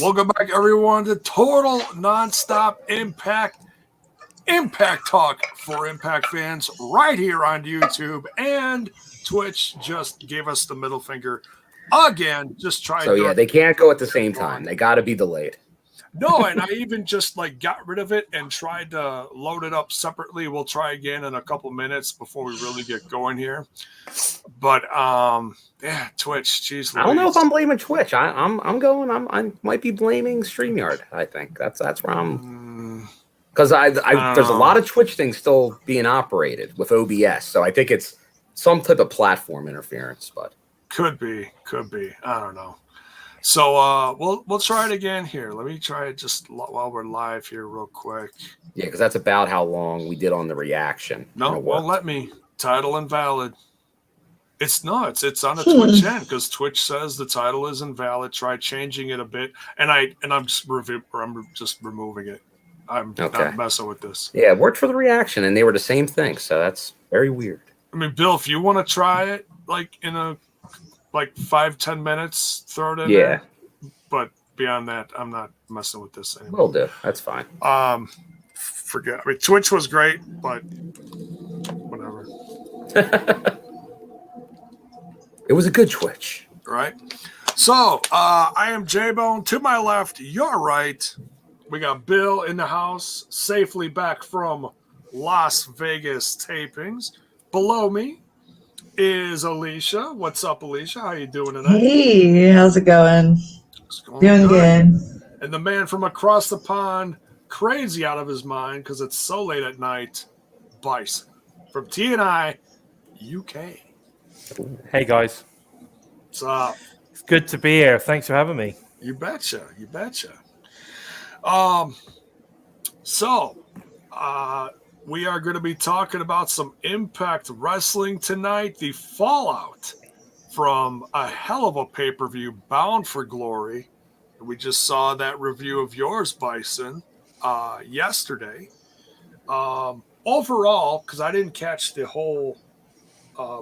Welcome back, everyone, to Total Nonstop Impact Talk for Impact fans right here on YouTube, and Twitch just gave us the middle finger again. Just tried. So yeah, they can't go at the same time. They got to be delayed. No, and I even just got rid of it and tried to load it up separately. We'll try again in a couple minutes before we really get going here. But yeah, Twitch. Geez, I don't know if I'm blaming Twitch. I might be blaming StreamYard. I think that's where I'm, because there's a lot of Twitch things still being operated with OBS. So I think it's some type of platform interference, but could be. I don't know. So we'll try it again here. Let me try it just while we're live here real quick. Yeah, because that's about how long we did on the reaction. No, won't let me. Title invalid. It's not. It's on the Twitch end because Twitch says the title is invalid. Try changing it a bit, and I'm just removing it. I'm not messing with this. Yeah, it worked for the reaction, and they were the same thing. So that's very weird. I mean, Bill, if you want to try it, in a 5-10 minutes, throw it in there. But beyond that, I'm not messing with this anymore. Will do. That's fine. Forget. I mean, Twitch was great, but whatever. It was a good Twitch. Right. So I am J-Bone. To my left, your right, we got Bill in the house, safely back from Las Vegas tapings. Below me is Alicia. What's up, Alicia? How you doing tonight? Hey, how's it going? Doing good. And the man from across the pond, crazy out of his mind because it's so late at night, Bison from TNI UK. Hey guys, what's up? It's good to be here. Thanks for having me. You betcha. We are going to be talking about some Impact Wrestling tonight. The fallout from a hell of a pay-per-view, Bound for Glory. We just saw that review of yours, Bison, yesterday. Overall, because I didn't catch the whole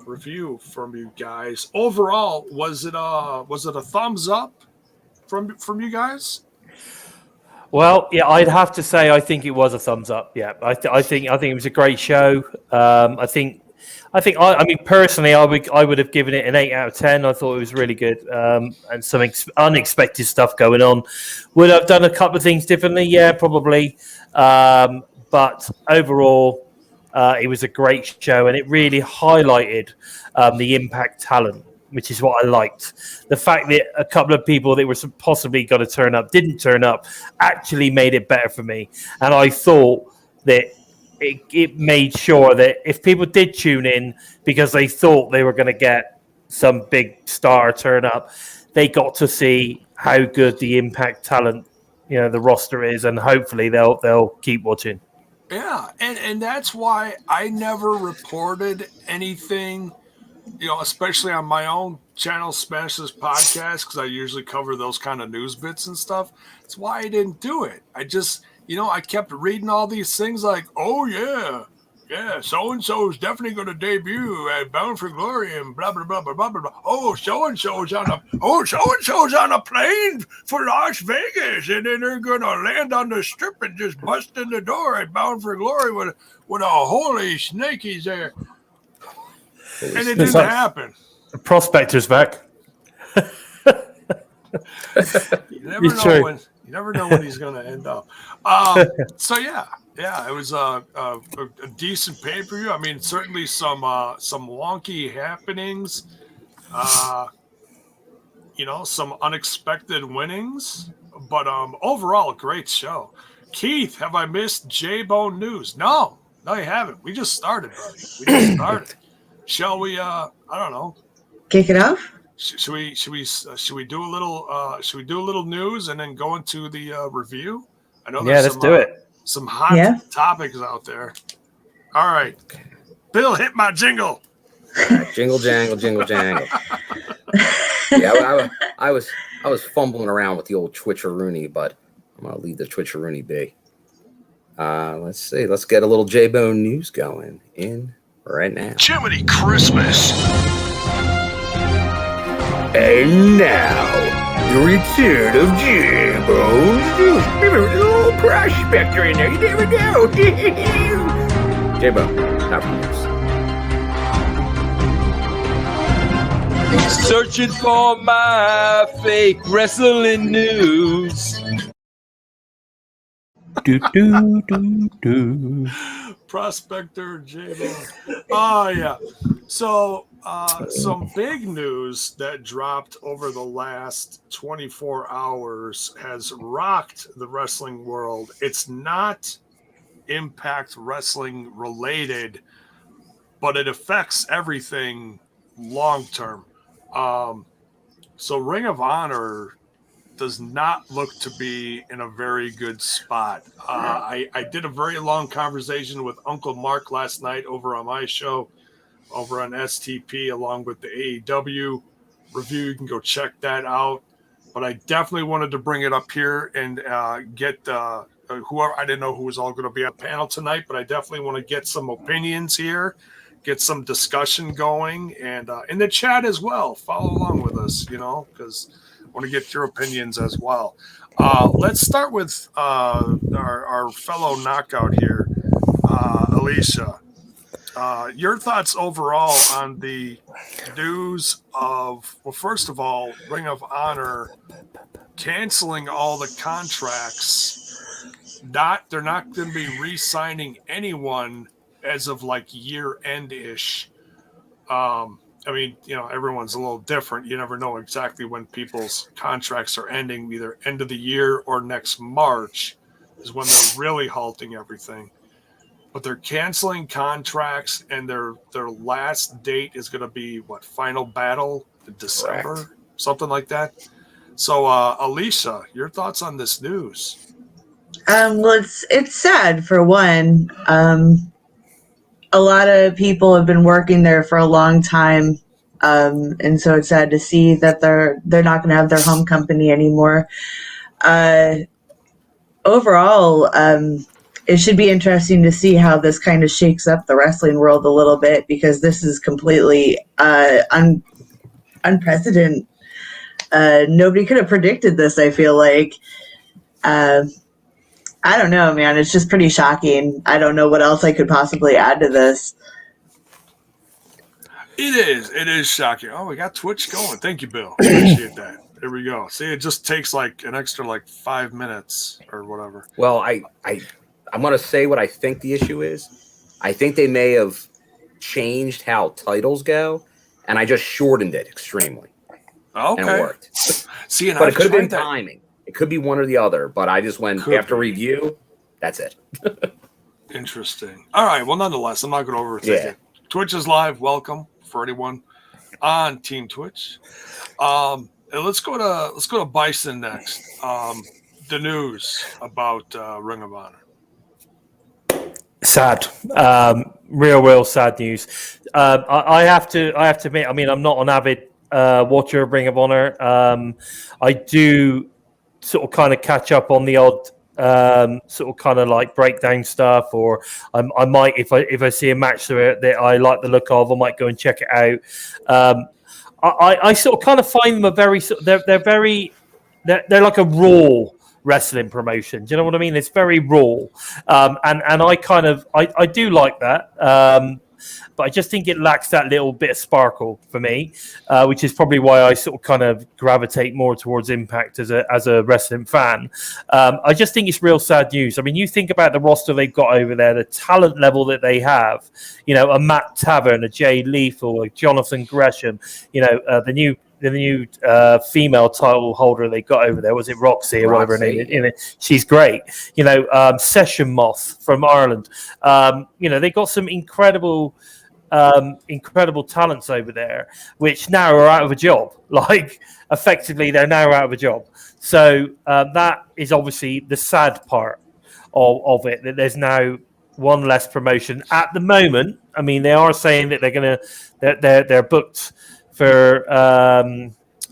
review from you guys. Overall, was it a thumbs up from you guys? Well, yeah, I'd have to say I think it was a thumbs up. Yeah, I think it was a great show. I mean, personally, I would have given it an 8 out of 10. I thought it was really good, and some unexpected stuff going on. Would I have done a couple of things differently? Yeah, probably. But overall, it was a great show, and it really highlighted the Impact talent, which is what I liked. The fact that a couple of people that were possibly going to turn up didn't turn up actually made it better for me. And I thought that it made sure that if people did tune in because they thought they were going to get some big star turn up, they got to see how good the Impact talent, the roster is, and hopefully they'll keep watching. Yeah, and that's why I never reported anything, especially on my own channel, Smash This Podcast, because I usually cover those kind of news bits and stuff. That's why I didn't do it. I just, I kept reading all these things like, oh, yeah, so-and-so is definitely going to debut at Bound for Glory and blah, blah, blah, blah, blah, blah. Oh, so-and-so's on a plane for Las Vegas, and then they're going to land on the strip and just bust in the door at Bound for Glory with a holy snakies there. And it didn't happen. The prospector's back. You never know when he's going to end up. So yeah, it was a decent pay-per-view. I mean, certainly some wonky happenings. Some unexpected winnings, but overall a great show. Heath, have I missed J-Bone news? No, you haven't. We just started, buddy. Shall we? I don't know. Kick it off. Should we do a little news and then go into the review? I know. Yeah, let's do it. Some hot topics out there. All right, Bill, hit my jingle. Jingle jangle, jingle jangle. Yeah, I was fumbling around with the old Twitcheroony, but I'm gonna leave the Twitcheroony be. Let's see. Let's get a little J-Bone news going in right now. Jiminy Christmas. And now, The return of Jimbo. Little prospector in there. You never know. Jimbo, not from this. Searching for my fake wrestling news. Do, do, do, do. Prospector J-Bo. Oh, yeah. So, some big news that dropped over the last 24 hours has rocked the wrestling world. It's not Impact Wrestling related, but it affects everything long term. So Ring of Honor does not look to be in a very good spot. I did a very long conversation with Uncle Mark last night over on my show, over on STP, along with the AEW review. You can go check that out. But I definitely wanted to bring it up here and get whoever, I didn't know who was all going to be on the panel tonight, but I definitely want to get some opinions here, get some discussion going, and in the chat as well. Follow along with us, because I want to get your opinions as well. Let's start with our fellow knockout here, Alicia. Your thoughts overall on the news of, well, first of all, Ring of Honor canceling all the contracts. They're not going to be re-signing anyone as of like year end ish. I mean, everyone's a little different. You never know exactly when people's contracts are ending, either end of the year or next March is when they're really halting everything. But they're canceling contracts, and their last date is going to be Final Battle in December, Correct. Something like that. So, Alicia, your thoughts on this news? Well, it's sad for one. A lot of people have been working there for a long time, and so it's sad to see that they're not going to have their home company anymore. Overall, it should be interesting to see how this kind of shakes up the wrestling world a little bit, because this is completely unprecedented. Nobody could have predicted this, I feel like. I don't know, man. It's just pretty shocking. I don't know what else I could possibly add to this. It is shocking. Oh, we got Twitch going. Thank you, Bill. Appreciate that. There we go. See, it just takes like an extra 5 minutes or whatever. Well, I'm going to say what I think the issue is. I think they may have changed how titles go, and I just shortened it extremely. Okay. And it worked. See, but it could have been timing. It could be one or the other, but I just went after review. That's it. Interesting. All right. Well, nonetheless, I'm not going to overthink it. Twitch is live. Welcome for anyone on Team Twitch. And let's go to Bison next. The news about Ring of Honor. Sad, real sad news. I have to admit. I mean, I'm not an avid watcher of Ring of Honor. I do sort of kind of catch up on the odd sort of kind of breakdown stuff, or I might if I see a match that I like the look of, I might go and check it out. I sort of kind of find them they're like a raw wrestling promotion. Do you know what I mean? It's very raw, and I do like that. But I just think it lacks that little bit of sparkle for me, which is probably why I sort of kind of gravitate more towards Impact as a wrestling fan. I just think it's real sad news. I mean, you think about the roster they've got over there, the talent level that they have. A Matt Tavern, a Jay Lethal, a Jonathan Gresham. The new female title holder they got over there, was it Roxy or whatever her name is? She's great. Session Moth from Ireland. They got some incredible talents over there, which now are out of a job. Effectively, they're now out of a job. So that is obviously the sad part of it, that there's now one less promotion at the moment. I mean, they are saying that they're booked for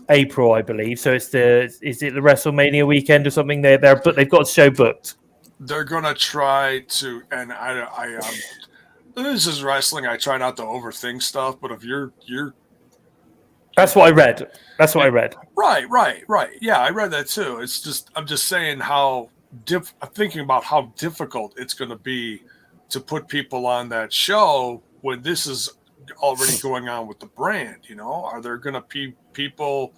April, I believe. So is it the WrestleMania weekend or something? They've got a show booked. They're gonna try to, and I this is wrestling. I try not to overthink stuff, but if you're That's what I read. That's what I read. Right. Yeah, I read that too. It's just I'm just saying how I'm thinking about how difficult it's going to be to put people on that show when this is already going on with the brand. You know, are there going to be people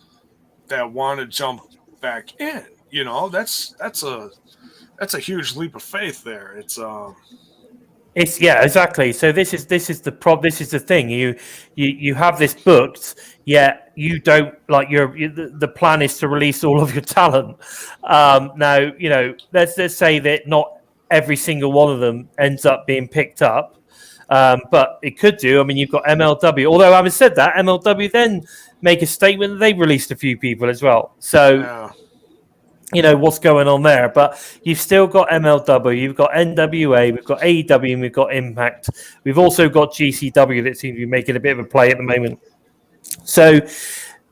that want to jump back in? You know, that's a huge leap of faith there. It's yeah, exactly. So this is the thing. You have this booked, yet you don't like the plan is to release all of your talent. Now, you know, let's say that not every single one of them ends up being picked up, but it could do. I mean, you've got MLW. Although having said that, MLW then make a statement that they've released a few people as well. So. yeah. You know what's going on there, but you've still got MLW, you've got NWA, we've got AEW, and we've got Impact. We've also got GCW that seems to be making a bit of a play at the moment. So,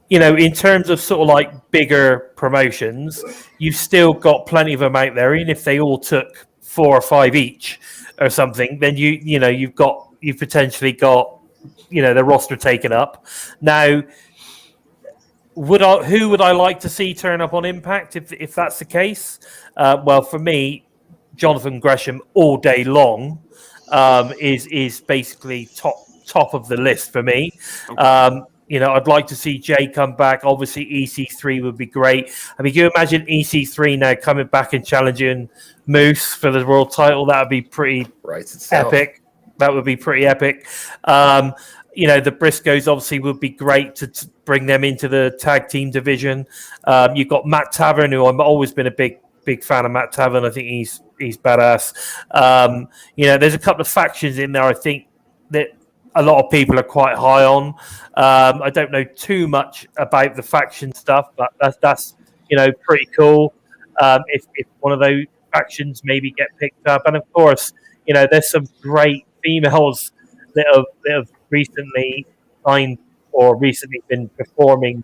you know, in terms of sort of like bigger promotions, you've still got plenty of them out there. Even if they all took 4 or 5 each or something, then you've potentially got the roster taken up. Now, who would I like to see turn up on Impact if that's the case? Well, for me, Jonathan Gresham all day long is basically top of the list for me. Okay. I'd like to see Jay come back. Obviously, EC3 would be great. I mean, can you imagine EC3 now coming back and challenging Moose for the world title? That would be pretty epic. That would be pretty epic. The Briscoes obviously would be great to bring them into the tag team division. You've got Matt Tavern, who I've always been a big fan of Matt Tavern. I think he's badass. There's a couple of factions in there I think that a lot of people are quite high on. I don't know too much about the faction stuff, but that's pretty cool. If one of those factions maybe get picked up, and of course, there's some great females that have recently signed or recently been performing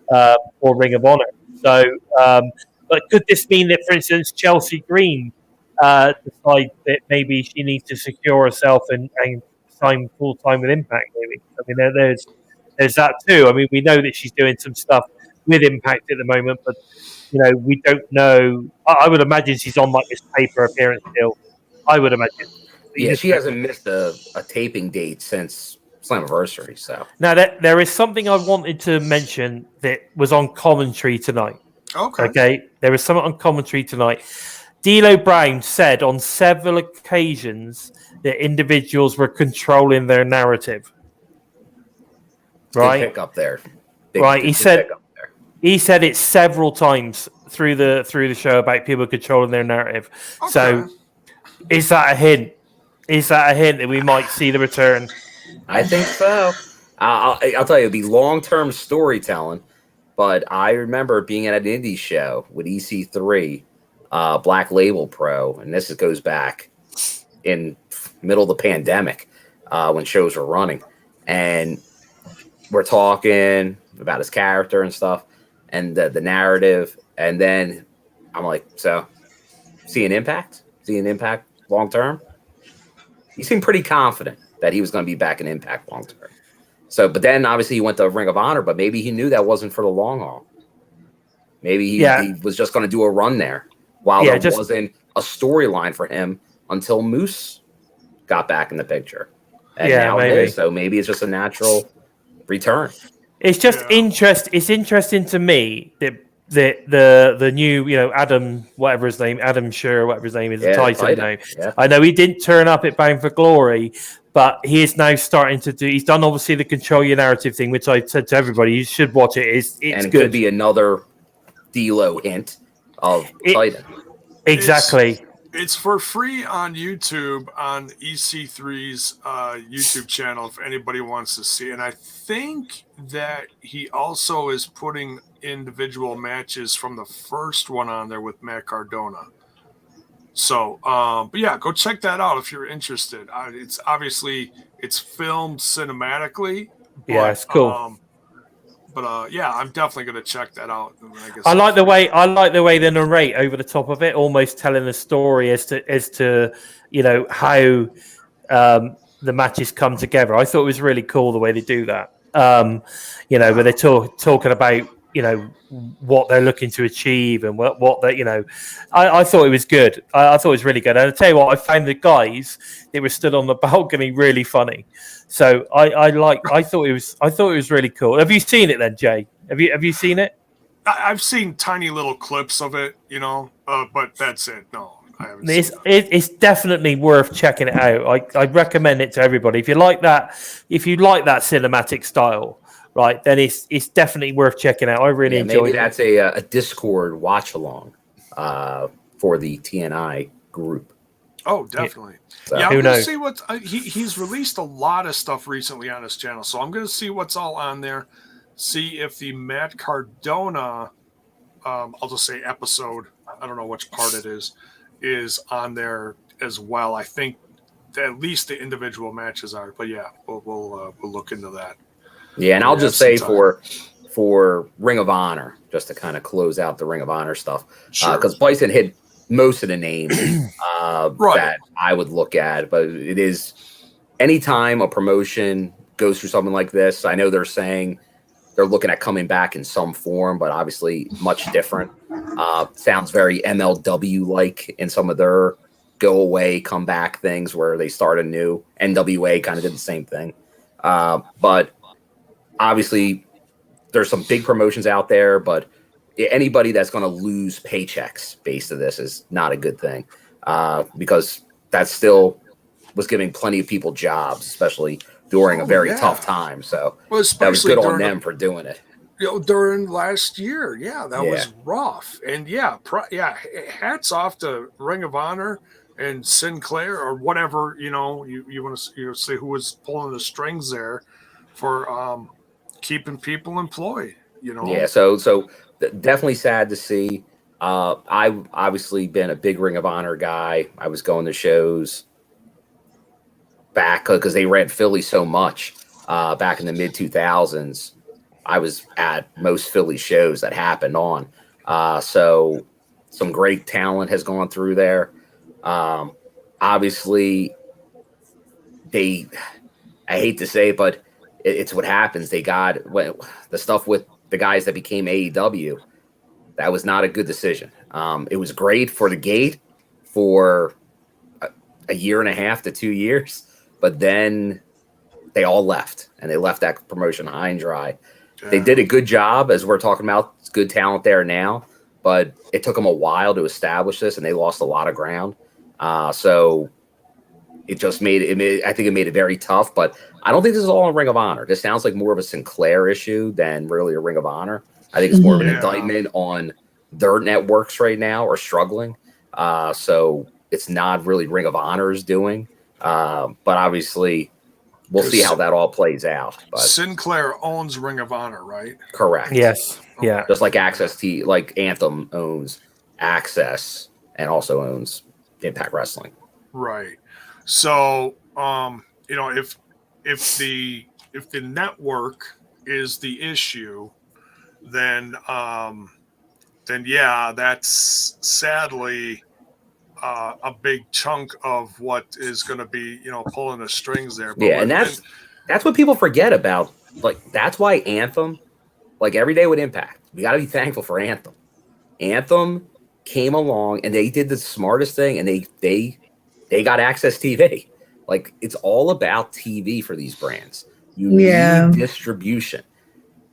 for Ring of Honor. So, but could this mean that, for instance, Chelsea Green decides that maybe she needs to secure herself and sign full time with Impact? Maybe. I mean, there's that too. I mean, we know that she's doing some stuff with Impact at the moment, but we don't know. I would imagine she's on like this paper appearance still. I would imagine. Yeah, she hasn't missed a taping date since Slammiversary. So now there is something I wanted to mention that was on commentary tonight. Okay, there was something on commentary tonight. D'Lo Brown said on several occasions that individuals were controlling their narrative. Right, big pick up there. He said it several times through the show about people controlling their narrative. Okay. So is that a hint? Is that a hint that we might see the return? I think so. I'll tell you, it'll be long-term storytelling. But I remember being at an indie show with EC3, Black Label Pro, and this goes back in middle of the pandemic when shows were running. And we're talking about his character and stuff and the narrative. And then I'm like, so, see an impact? See an impact long-term? He seemed pretty confident that he was going to be back in Impact long term. So, but then obviously he went to Ring of Honor, but maybe he knew that wasn't for the long haul. Maybe he was just going to do a run there while there wasn't a storyline for him until Moose got back in the picture. And now maybe. It is. So maybe it's just a natural return. It's just It's interesting to me that the new, Adam, whatever his name, Adam Scher, whatever his name is, the Titan now. Yeah. I know he didn't turn up at Bound for Glory, but he is now starting to do. He's done obviously the Control Your Narrative thing, which I said to everybody, you should watch it. It's good. Could be another D'Lo hint of Titan. Exactly. It's for free on YouTube on EC3's YouTube channel if anybody wants to see. And I think that he also is putting individual matches from the first one on there with Matt Cardona. So, but yeah, go check that out if you're interested. It's obviously filmed cinematically. Yeah, it's cool. Yeah, I'm definitely going to check that out. I like the way they narrate over the top of it, almost telling the story as to how the matches come together. I thought it was really cool the way they do that. You know, where they're talking about, you know, what they're looking to achieve and what they, you know, I thought it was good. I thought it was really good. And I tell you what, I found the guys that were stood on the balcony really funny. So I thought it was really cool. Have you seen it then, Jay? Have you seen it? I've seen tiny little clips of it, you know, but that's it. No, I haven't seen It's definitely worth checking it out. I recommend it to everybody. If you like that cinematic style, right, then it's definitely worth checking out. I really enjoyed maybe it. that's a Discord watch along for the TNI group. Oh, definitely. So, Yeah, who I'm going to knows? see what he's released a lot of stuff recently on his channel, so I'm going to see what's all on there. See if the Matt Cardona, I'll just say episode, I don't know which part it is on there as well. I think at least the individual matches are, but yeah, we'll look into that. Yeah, and We'll I'll just have say some time. for Ring of Honor, just to kind of close out the Ring of Honor stuff, Sure. because Bison hit most of the names Right. that I would look at, but it is anytime a promotion goes through something like this, I know they're saying they're looking at coming back in some form, but obviously much different. Sounds very MLW-like in some of their go away, come back things where they start anew. NWA kind of did the same thing. But obviously there's some big promotions out there, but anybody that's going to lose paychecks based on this is not a good thing, because that still was giving plenty of people jobs, especially during a very tough time. So Well, that was good on during them for doing it. You know, during last year, that was rough, and hats off to Ring of Honor and Sinclair or whatever, you know, you want to say who was pulling the strings there for keeping people employed, you know. Yeah, so definitely sad to see. I've obviously been a big Ring of Honor guy. I was going to shows back because they ran Philly so much back in the mid 2000s. I was at most Philly shows that happened on. So some great talent has gone through there. Obviously, I hate to say it, but it's what happens. They got the stuff with the guys that became AEW. That was not a good decision. It was great for the gate for a year and a half to 2 years, but then they all left, and they left that promotion high and dry. They did a good job, as we're talking about. It's good talent there now, but it took them a while to establish this, and they lost a lot of ground. So it just made it. I think it made it very tough. But I don't think this is all a Ring of Honor. This sounds like more of a Sinclair issue than really a Ring of Honor. I think it's more of an indictment on their networks right now are struggling. So it's not really Ring of Honor's doing. But obviously, we'll see how that all plays out. But Sinclair owns Ring of Honor, right? correct. Yes. Yeah. Just like like Anthem owns Access and also owns Impact Wrestling. Right. So, you know, if the network is the issue, then yeah, that's sadly a big chunk of what is going to be, you know, pulling the strings there. But and that's what people forget about. Like, that's why Anthem, like every day with Impact, we got to be thankful for Anthem. Anthem came along and they did the smartest thing, and they got Access TV. Like, it's all about TV for these brands. You need distribution.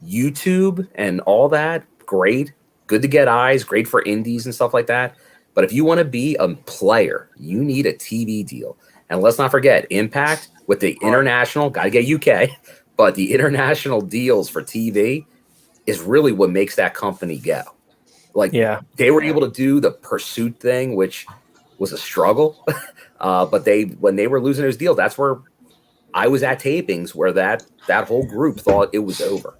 YouTube and all that, great. Good to get eyes, great for indies and stuff like that. But if you want to be a player, you need a TV deal. And let's not forget, Impact with the international, got to get UK, but the international deals for TV is really what makes that company go. Like, they were able to do the Pursuit thing, which was a struggle. But when they were losing those deals, that's where I was at tapings where that whole group thought it was over.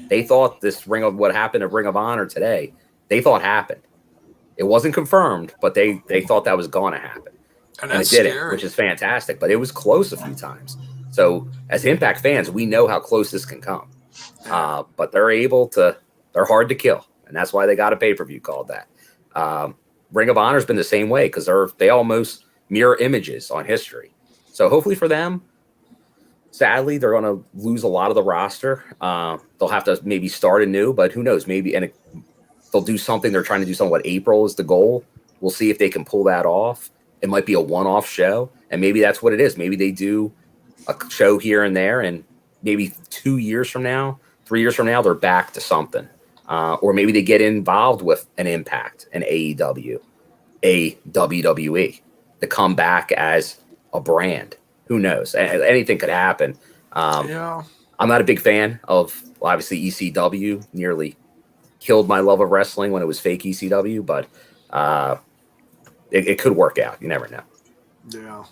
They thought what happened at Ring of Honor today, they thought happened. It wasn't confirmed, but they thought that was going to happen. And it didn't, which is fantastic. But it was close a few times. So as Impact fans, we know how close this can come. But they're hard to kill. And that's why they got a pay-per-view called that. Ring of Honor's been the same way because they almost mirror images on history. So hopefully for them, sadly, they're going to lose a lot of the roster. They'll have to maybe start anew, but who knows? Maybe they'll do something. They're trying to do something. What, April is the goal? We'll see if they can pull that off. It might be a one-off show, and maybe that's what it is. Maybe they do a show here and there, and maybe 2 years from now, 3 years from now, they're back to something. Or maybe they get involved with an Impact, an AEW, a WWE, to come back as a brand. Who knows? Anything could happen. Yeah. I'm not a big fan of, obviously, ECW. Nearly killed my love of wrestling when it was fake ECW, but it could work out. You never know. Yeah.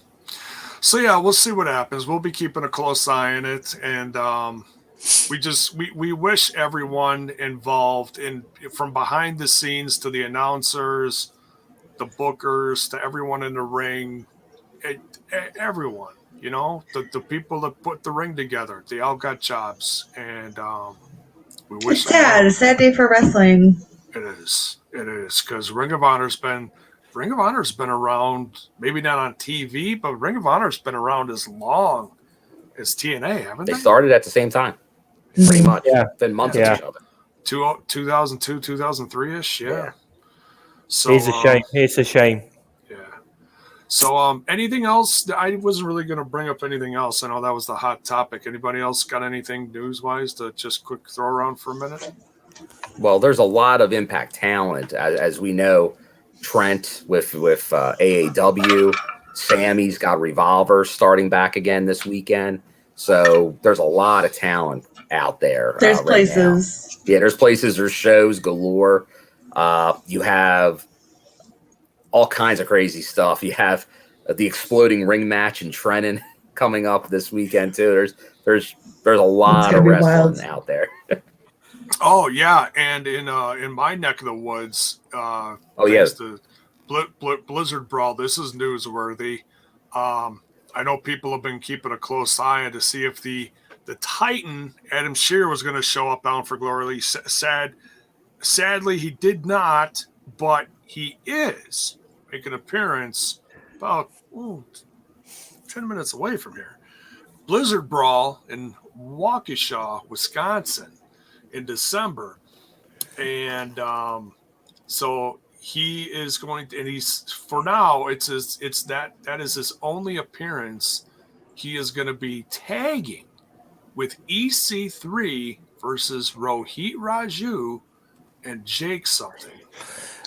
So, yeah, we'll see what happens. We'll be keeping a close eye on it. And we wish everyone involved from behind the scenes to the announcers, the bookers, to everyone in the ring, everyone, the people that put the ring together, they all got jobs. And we wish it's sad. It's a sad day for wrestling. It is because Ring of Honor's been around, maybe not on TV, but Ring of Honor's been around as long as TNA, haven't they? They started at the same time, pretty much. Yeah. Been months of each other. 2002, 2003-ish, yeah. So It's a shame. It's a shame. Yeah. So anything else? I wasn't really going to bring up anything else. I know that was the hot topic. Anybody else got anything news-wise to just quick throw around for a minute? Well, there's a lot of Impact talent, as we know. Trent with AAW, Sammy's got Revolver starting back again this weekend. So there's a lot of talent out there. There's right places. now. Yeah, there's places. There's shows galore. You have all kinds of crazy stuff. You have the exploding ring match in Trenton coming up this weekend too. There's a lot of wrestling out there. Oh yeah, and in my neck of the woods, the Blizzard Brawl. This is newsworthy. I know people have been keeping a close eye to see if the Titan Adam Shearer was going to show up Bound for Glory. Sadly, he did not, but he is making an appearance about 10 minutes away from here. Blizzard Brawl in Waukesha, Wisconsin, in December, and so he is going to, and he's, for now, that is his only appearance. He is going to be tagging with EC3 versus Rohit Raju and Jake something.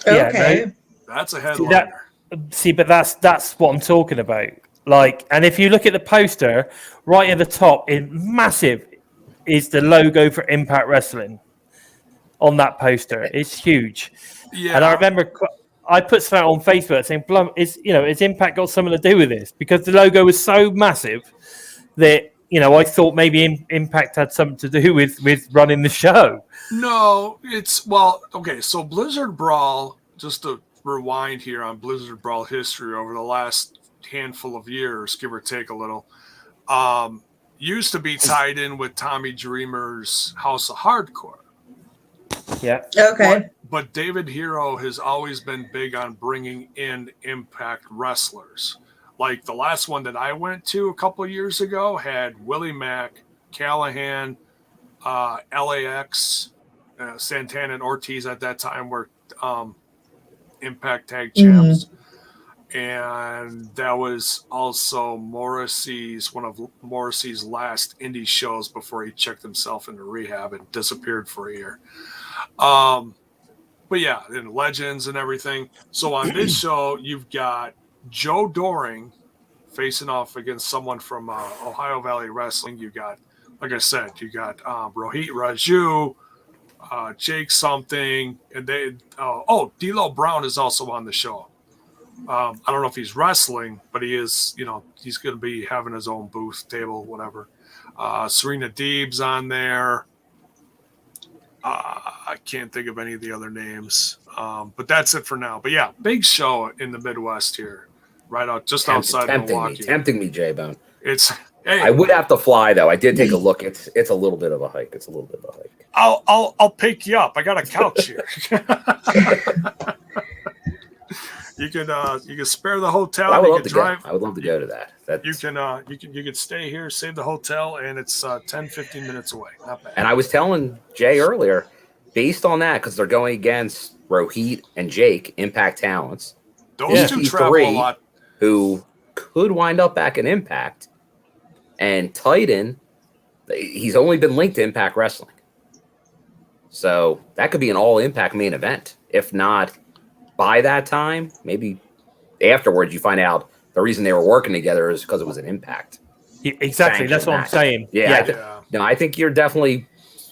Yeah, Okay. no, That's a headliner. but that's what I'm talking about. Like, and if you look at the poster right at the top, in massive, is the logo for Impact Wrestling on that poster. It's huge. Yeah. And I remember I put something on Facebook saying, "Blum, is Impact got something to do with this?" Because the logo was so massive that I thought maybe Impact had something to do with running the show. No, okay. So Blizzard Brawl, just to rewind here on Blizzard Brawl history over the last handful of years, give or take a little, used to be tied in with Tommy Dreamer's House of Hardcore. Yeah. Okay. But David Hero has always been big on bringing in Impact wrestlers. Like the last one that I went to a couple of years ago had Willie Mack, Callahan, LAX, Santana and Ortiz at that time were Impact Tag Champs. Mm-hmm. And that was also one of Morrissey's last indie shows before he checked himself into rehab and disappeared for a year. But yeah, and legends and everything. So on this show, you've got Joe Doering facing off against someone from Ohio Valley Wrestling. You got, like I said, Rohit Raju, Jake something, and D'Lo Brown is also on the show. I don't know if he's wrestling, but he is, he's going to be having his own booth, table, whatever. Serena Deeb's on there. I can't think of any of the other names, but that's it for now. But yeah, big show in the Midwest here, right out just outside Milwaukee. Tempting me, J-Bone. Hey, I would have to fly though. I did take a look. It's a little bit of a hike. I'll pick you up. I got a couch here. You can spare the hotel. I would You love can to drive. go. I would love to go to that. That's, You can stay here, save the hotel, and it's 10, 15 minutes away. Not bad. and I was telling Jay earlier, based on that, because they're going against Rohit and Jake, Impact talents. Those two travel a lot. Who could wind up back in Impact, and Titan, he's only been linked to Impact Wrestling. So that could be an all-Impact main event. If not by that time, maybe afterwards you find out the reason they were working together is because it was an Impact. Yeah, exactly. That's what I'm saying. Yeah. No, I think you're definitely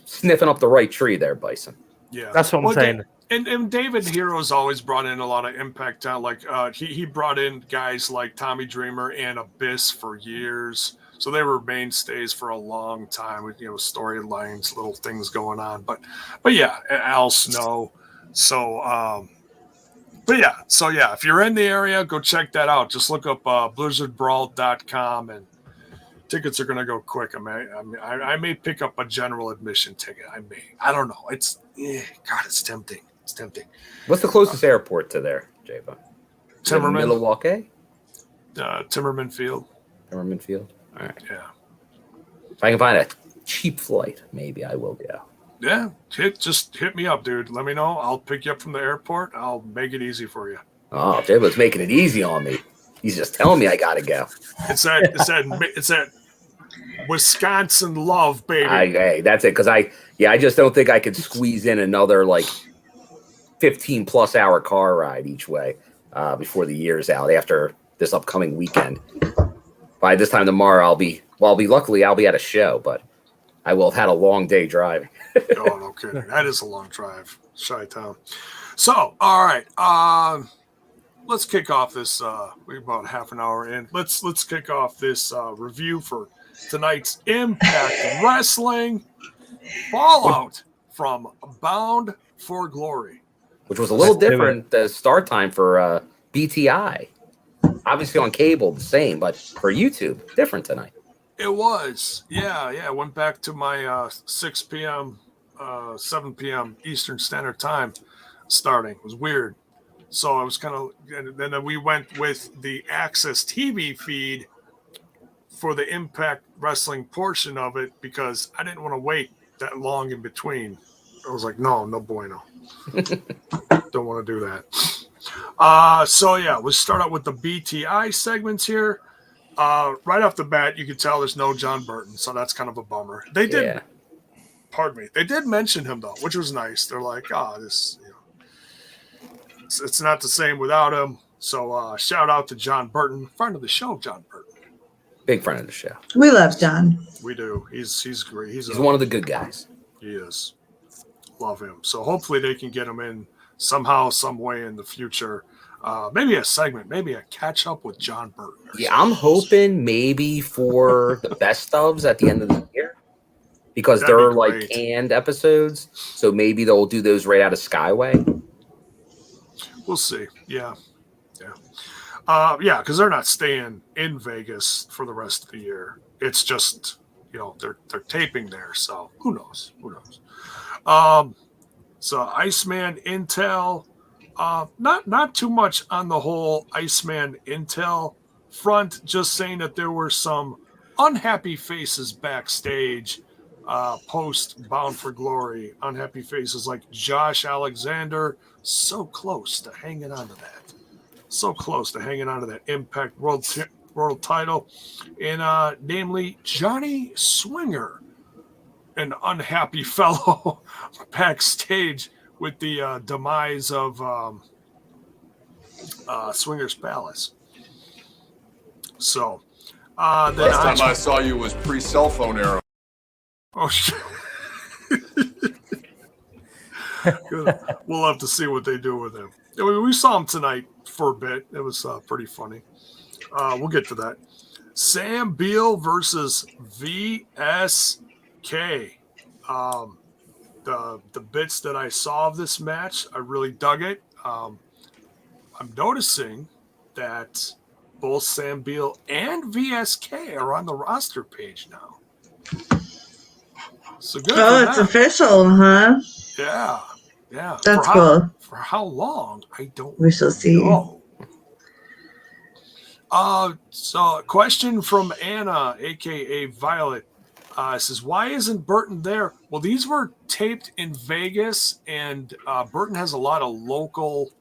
sniffing up the right tree there, Bison. Yeah. That's what I'm saying. And David Hero's always brought in a lot of Impact talent. Like he brought in guys like Tommy Dreamer and Abyss for years. So they were mainstays for a long time with, storylines, little things going on. But yeah, Al Snow. So, if you're in the area, go check that out. Just look up blizzardbrawl.com, and tickets are going to go quick. I may pick up a general admission ticket. I don't know. It's tempting. It's tempting. What's the closest airport to there, Java? Timmerman. Milwaukee? Timmerman Field. Timmerman Field? All right. Yeah. If I can find a cheap flight, maybe I will go. Yeah. Just hit me up, dude. Let me know. I'll pick you up from the airport. I'll make it easy for you. Oh, Java's making it easy on me. He's just telling me I got to go. It's that Wisconsin love, baby. Hey, that's it. Because I just don't think I could squeeze in another 15 plus hour car ride each way before the year's out after this upcoming weekend. By this time tomorrow, luckily I'll be at a show, but I will have had a long day driving. Oh, no kidding. That is a long drive, Chi-Town. So, all right. Let's kick off this. We're about half an hour in. Let's kick off this review for tonight's Impact Wrestling Fallout from Bound for Glory, which was a little different. The start time for BTI, obviously on cable the same, but for YouTube different tonight. It was, yeah. I went back to my 6 p.m., 7 p.m. Eastern Standard Time starting. It was weird. So I was and then we went with the Access TV feed for the Impact Wrestling portion of it because I didn't want to wait that long in between. I was like, no bueno. Don't want to do that. We'll start out with the BTI segments here. Right off the bat, you can tell there's no John Burton, so that's kind of a bummer. They did, pardon me, they did mention him though, which was nice. They're like, this, it's not the same without him. So shout out to John Burton, friend of the show, John Burton. Big friend of the show. We love John. We do. He's great. He's one of the good guys. He is. Love him. So hopefully they can get him in somehow, some way in the future. Maybe a segment, maybe a catch up with John Burton. Yeah, I'm hoping maybe for the best ofs at the end of the year because they're canned episodes. So maybe they'll do those right out of Skyway. We'll see. Yeah. Because they're not staying in Vegas for the rest of the year. It's just, they're taping there. So who knows? So Iceman Intel. Not too much on the whole Iceman Intel front, just saying that there were some unhappy faces backstage post Bound for Glory. Unhappy faces like Josh Alexander, so close to hanging on to that. So close to hanging on to that Impact World title. And namely Johnny Swinger, an unhappy fellow backstage with the demise of Swingers Palace. So, last time I saw you was pre-cell phone era. Oh, shit. We'll have to see what they do with him. We saw him tonight for a bit. It was pretty funny. We'll get to that. Sam Beale versus VSK. The bits that I saw of this match, I really dug it. I'm noticing that both Sam Beale and VSK are on the roster page now. So good. Oh, it's official, huh? Yeah. That's cool. For how long? I don't. We shall see. know. So a question from Anna, aka Violet, says, "Why isn't Burton there?" Well, these were taped in Vegas, and Burton has a lot of local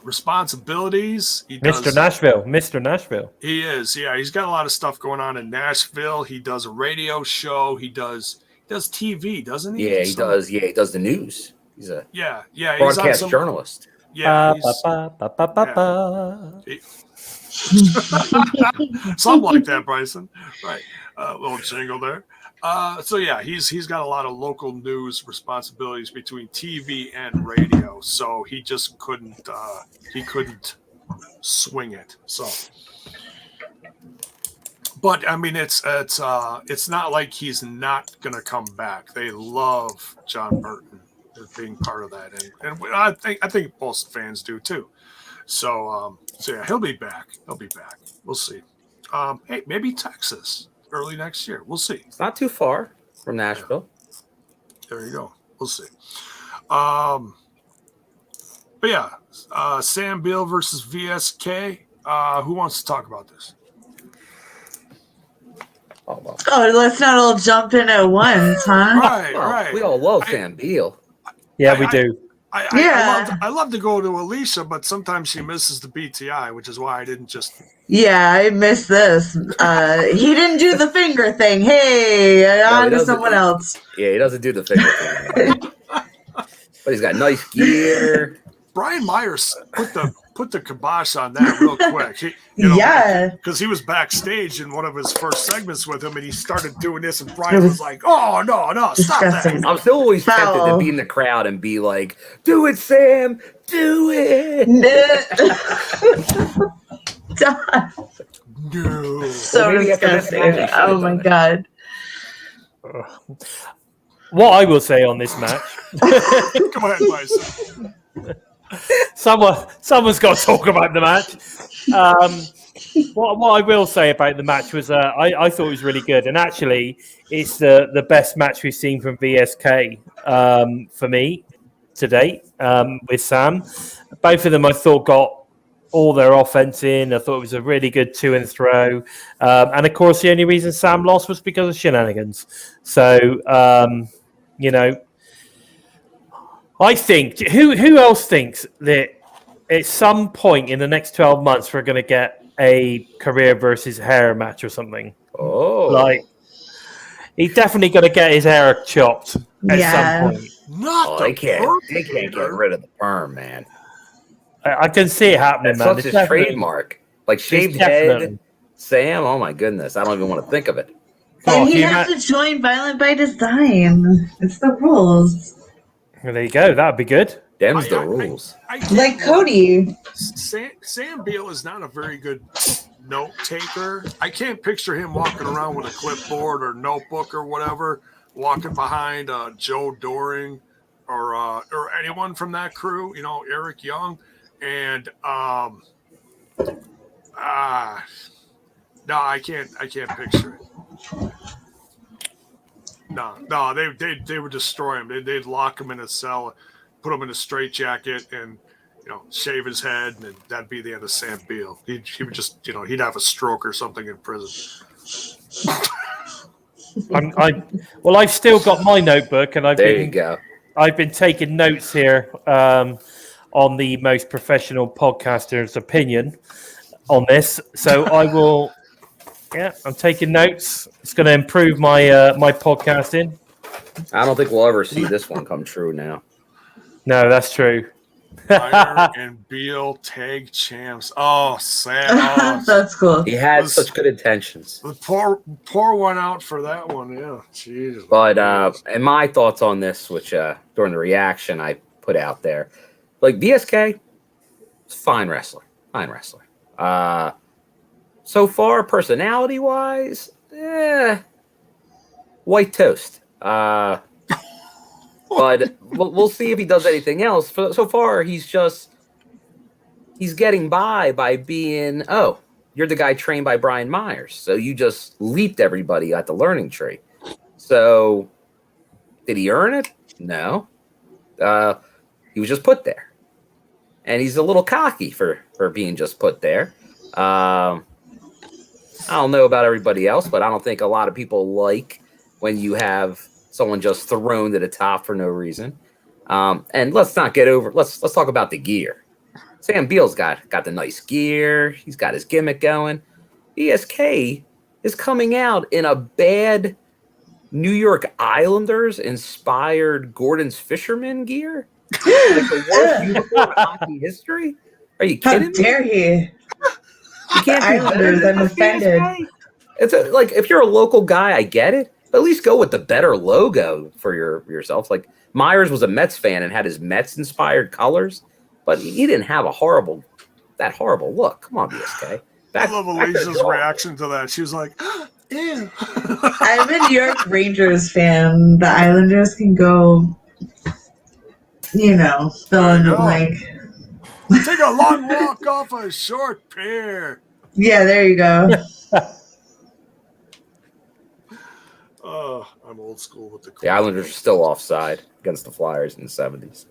responsibilities. Mr. Nashville. He is, yeah. He's got a lot of stuff going on in Nashville. He does a radio show. He does TV, doesn't he? Yeah, he does. Yeah, he does the news. He's a Yeah. broadcast journalist. Yeah, something like that, Bryson. Right, little jingle there. So yeah, he's got a lot of local news responsibilities between TV and radio. So he just couldn't swing it. So, but I mean, it's not like he's not gonna come back. They love John Burton as being part of that, and I think most fans do too. So yeah, he'll be back. We'll see. Hey, maybe Texas early next year. We'll see. It's not too far from Nashville. Yeah. There you go. We'll see. But yeah, Sam Beale versus VSK. Who wants to talk about this? Oh, well. Let's not all jump in at once, huh? Right. We all love Sam Beale. Yeah, we do. I love to go to Alicia, but sometimes she misses the BTI, which is why I didn't just. Yeah, I missed this. He didn't do the finger thing. Hey, on to someone else. Yeah, he doesn't do the finger thing. But he's got nice gear. Brian Myers put the kibosh on that real quick. Because he was backstage in one of his first segments with him, and he started doing this, and Brian was like, "Oh no, stop that!" I'm still always tempted to be in the crowd and be like, "Do it, Sam, do it." No. So disgusting. Oh my god. What I will say on this match. Come on, Bryson. Someone's got to talk about the match. What I will say about the match was I thought it was really good, and actually it's the best match we've seen from VSK for me to date with Sam. Both of them I thought got all their offense in. I thought it was a really good to and throw, and of course the only reason Sam lost was because of shenanigans. So I think who else thinks that at some point in the next 12 months we're going to get a career versus hair match or something? Oh, like he's definitely going to get his hair chopped at some point. They can't get rid of the perm, man. I can see it happening, man. That's his trademark. Like shaved head, Sam. Oh my goodness, I don't even want to think of it. And he has to join Violent by Design. It's the rules. Well, there you go. That'd be good. Them's the rules. Like Cody. Sam Beale is not a very good note taker. I can't picture him walking around with a clipboard or notebook or whatever, walking behind Joe Doering or anyone from that crew. Eric Young, and no, I can't picture it. No, they would destroy him. They'd lock him in a cell, put him in a straitjacket, and shave his head, and that'd be the end of Sam Beale. He would just he'd have a stroke or something in prison. I've still got my notebook, and I've been taking notes here on the most professional podcaster's opinion on this. So I will. Yeah, I'm taking notes. It's going to improve my my podcasting. I don't think we'll ever see this one come true now. No, that's true. Meyer and Beale tag champs. Oh, Sam. That's cool. He had such good intentions. Pour one out for that one. Yeah, jeez. But and my thoughts on this, which during the reaction I put out there, like VSK, fine wrestler. So far, personality-wise, white toast. But we'll see if he does anything else. So far, he's getting by being, you're the guy trained by Brian Myers. So you just leaped everybody at the learning tree. So did he earn it? No. He was just put there. And he's a little cocky for being just put there. I don't know about everybody else, but I don't think a lot of people like when you have someone just thrown to the top for no reason. And let's not get over. Let's talk about the gear. Sam Beale's got the nice gear. He's got his gimmick going. ESK is coming out in a bad New York Islanders inspired Gordon's Fisherman gear. Like the worst uniform in hockey history. Are you How kidding me? dare he? You can't do Islanders, better I'm offended. It's like if you're a local guy, I get it. But at least go with the better logo for yourself. Like Myers was a Mets fan and had his Mets inspired colors, but he didn't have that horrible look. Come on, BSK. I love Alicia's reaction to that. She was like, ew. I'm a New York Rangers fan. The Islanders can go, fill in the blank. Take a long walk off a short pier. Yeah, there you go. Oh, I'm old school with the. The Islanders are still offside against the Flyers in the 70s.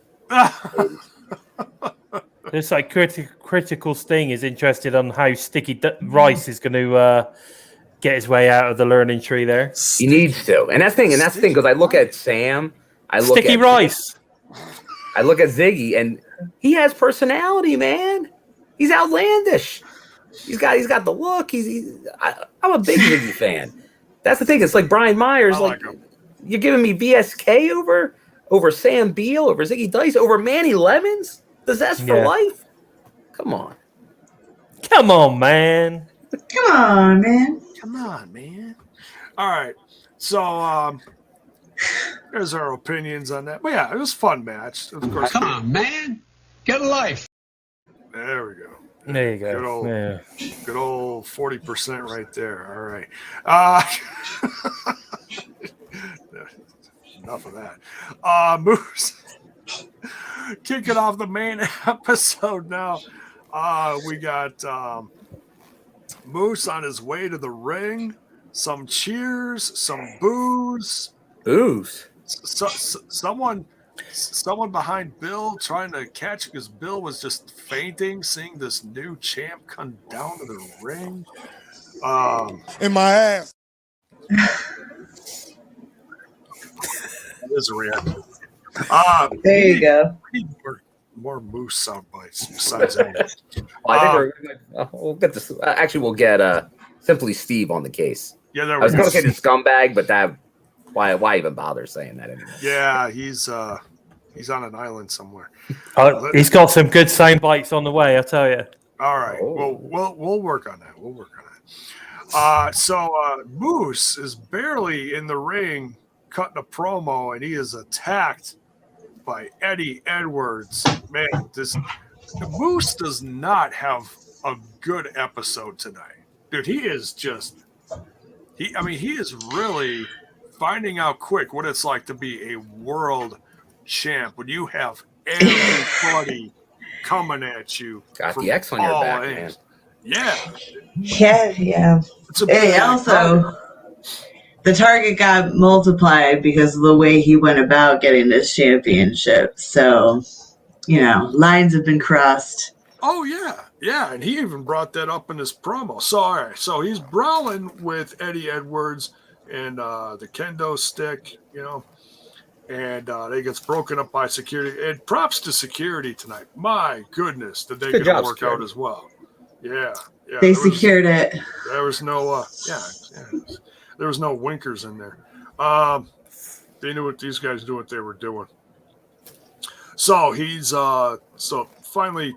It's like Critical Sting is interested on how Sticky Rice is going to get his way out of the learning tree there. He needs to, and that's the thing because I look at Sam, Sticky Rice. I look at Ziggy, and he has personality, man. He's outlandish. He's got the look. I'm a big Ziggy fan. That's the thing. It's like Brian Myers. Like you're giving me VSK over Sam Beale, over Ziggy Dice, over Manny Lemons. The Zest for Life. Come on, Come man. on, man. Come on, man. All right. So there's our opinions on that. But yeah, it was a fun match. Of course. Come on, man. Get a life. There we go. There you go. Good old 40% right there. All right. Enough of that. Moose. Kicking off the main episode now. We got Moose on his way to the ring. Some cheers, some boos. Someone behind Bill trying to catch because Bill was just fainting, seeing this new champ come down to the ring. In my ass. That is a reaction. There you go. We need more Moose sound bites besides that. I think we'll get this. Actually, we'll get Simply Steve on the case. Yeah, I was going to say the scumbag, but why even bother saying that anymore? Yeah, he's on an island somewhere. He's got some good sound bites on the way, I tell you. All right. Well, we'll work on that. So Moose is barely in the ring cutting a promo, and he is attacked by Eddie Edwards. Man, Moose does not have a good episode tonight. Dude, he is really finding out quick what it's like to be a world champ when you have everybody coming at you. Got the X on your back, man. Yeah. Yeah. Hey, also, the target got multiplied because of the way he went about getting this championship. So, lines have been crossed. Oh, yeah. Yeah, and he even brought that up in his promo. So, all right. So he's brawling with Eddie Edwards and the kendo stick, and it gets broken up by security. And props to security tonight. My goodness, did they get to work out as well? Yeah. They secured it. There was no, there was no winkers in there. They knew what these guys knew what they were doing. So he's, finally,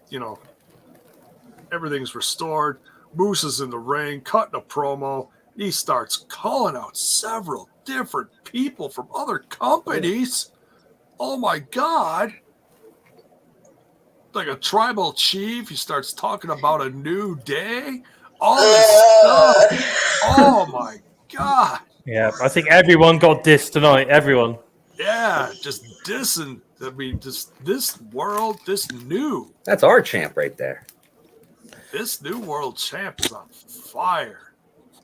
everything's restored. Moose is in the ring, cutting a promo. He starts calling out several different people from other companies. Oh my God. Like a tribal chief. He starts talking about a new day. All this stuff. Oh my God. Yeah, I think everyone got dissed tonight. Everyone. Yeah, just dissing. I mean, just this world, this new. That's our champ right there. This new world champ is on fire.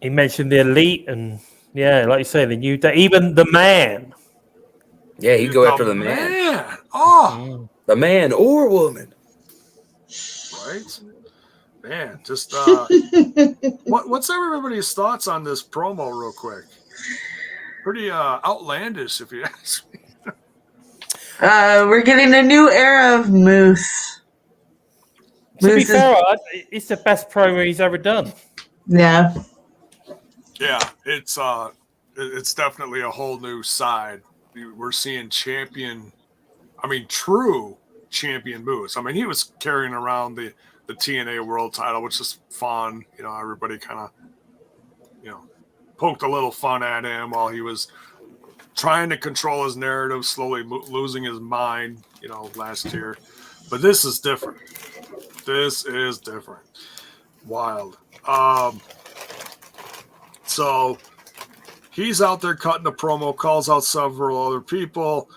He mentioned the elite and, like you say, the new day. Even the man. Yeah, he'd go after the man. Oh. The man or woman. Right? Man, just what's everybody's thoughts on this promo, real quick? Pretty outlandish, if you ask me. We're getting a new era of Moose. To be fair, it's the best promo he's ever done. Yeah. Yeah, it's definitely a whole new side. We're seeing true champion Moose. I mean, he was carrying around the TNA world title, which is fun. You know, everybody kind of, poked a little fun at him while he was trying to control his narrative, slowly losing his mind, last year. But this is different. Wild. So he's out there cutting a promo, calls out several other people.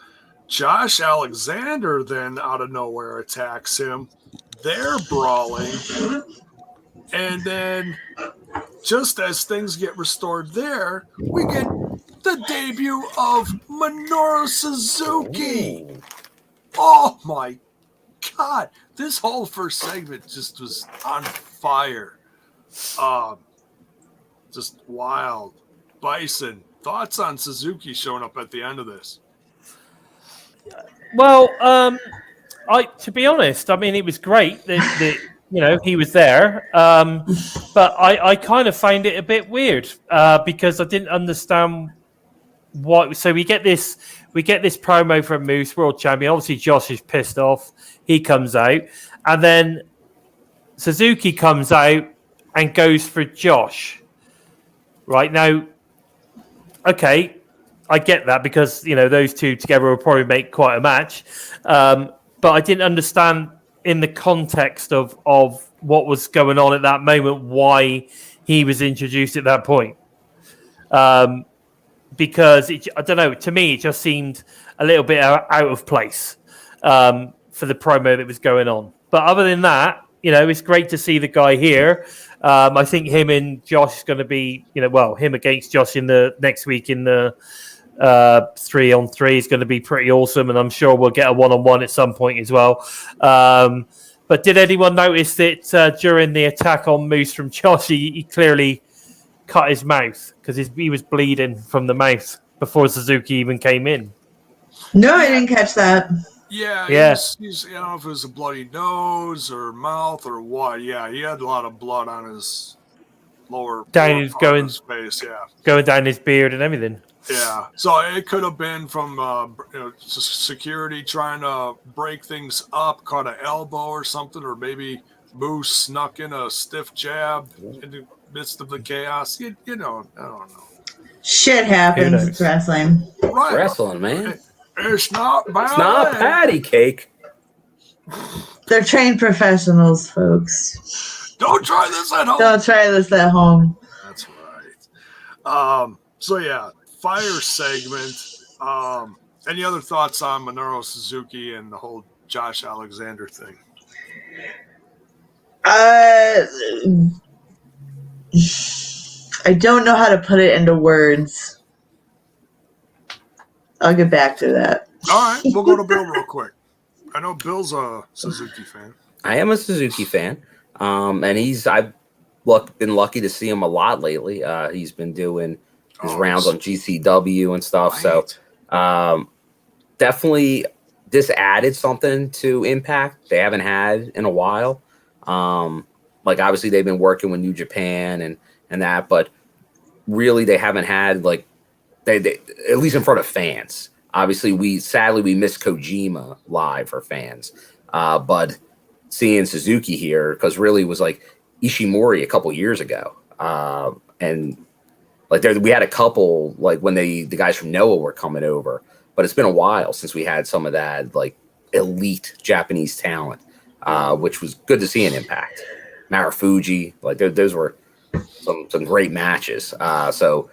Josh Alexander then out of nowhere attacks him. They're brawling. And then just as things get restored there, we get the debut of Menorah Suzuki. Oh my God. This whole first segment just was on fire. Just wild. Bison, thoughts on Suzuki showing up at the end of this? Well, to be honest, I mean, it was great that he was there, but I kind of find it a bit weird because I didn't understand what. So we get this promo from Moose, world champion. Obviously, Josh is pissed off. He comes out, and then Suzuki comes out and goes for Josh. Right now, okay, I get that because those two together will probably make quite a match, but I didn't understand in the context of what was going on at that moment why he was introduced at that point. Because I don't know, to me it just seemed a little bit out of place for the promo that was going on. But other than that, it's great to see the guy here. I think him and Josh is going to be, him against Josh in the next week in the 3-on-3 is going to be pretty awesome, and I'm sure we'll get a 1-on-1 at some point as well. But did anyone notice that during the attack on Moose from Josh, he clearly cut his mouth because he was bleeding from the mouth before Suzuki even came in? No, I didn't catch that. Yeah. He's, I don't know if it was a bloody nose or mouth or what. Yeah, he had a lot of blood on his lower down his face. Yeah, going down his beard and everything. Yeah, so it could have been from security trying to break things up, caught an elbow or something, or maybe Moose snuck in a stiff jab in the midst of the chaos. I don't know. Shit happens. It's wrestling. Right. Wrestling, man. It's not bad. It's not patty cake. They're trained professionals, folks. Don't try this at home. Don't try this at home. That's right. So yeah. Fire segment. Any other thoughts on Menorah Suzuki and the whole Josh Alexander thing? I don't know how to put it into words. I'll get back to that. All right, we'll go to Bill real quick. I know Bill's a Suzuki fan. I am a Suzuki fan, and I've been lucky to see him a lot lately. He's been doing his rounds on GCW and stuff. Right. So definitely this added something to Impact they haven't had in a while. Obviously they've been working with New Japan and that, but really they haven't had they at least in front of fans. Obviously we missed Kojima live for fans. But seeing Suzuki here, because really it was Ishimori a couple years ago. And we had a couple when the guys from Noah were coming over, but it's been a while since we had some of that elite Japanese talent, which was good to see in Impact. Marufuji, those were some great matches. So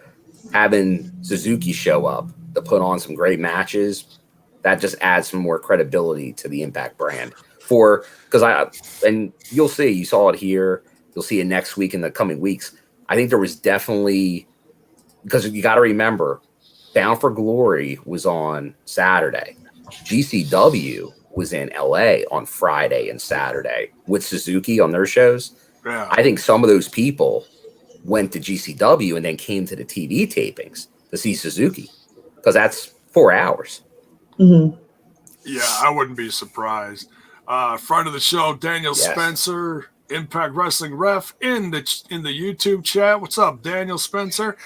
having Suzuki show up to put on some great matches, that just adds some more credibility to the Impact brand. And you'll see, you saw it here, you'll see it next week in the coming weeks. I think there was definitely. Because you got to remember, Bound for Glory was on Saturday. GCW was in LA on Friday and Saturday with Suzuki on their shows. Yeah. I think some of those people went to GCW and then came to the TV tapings to see Suzuki because that's 4 hours. Mm-hmm. Yeah, I wouldn't be surprised. Friend of the show, Daniel Yes. Spencer, Impact Wrestling Ref in the YouTube chat. What's up, Daniel Spencer?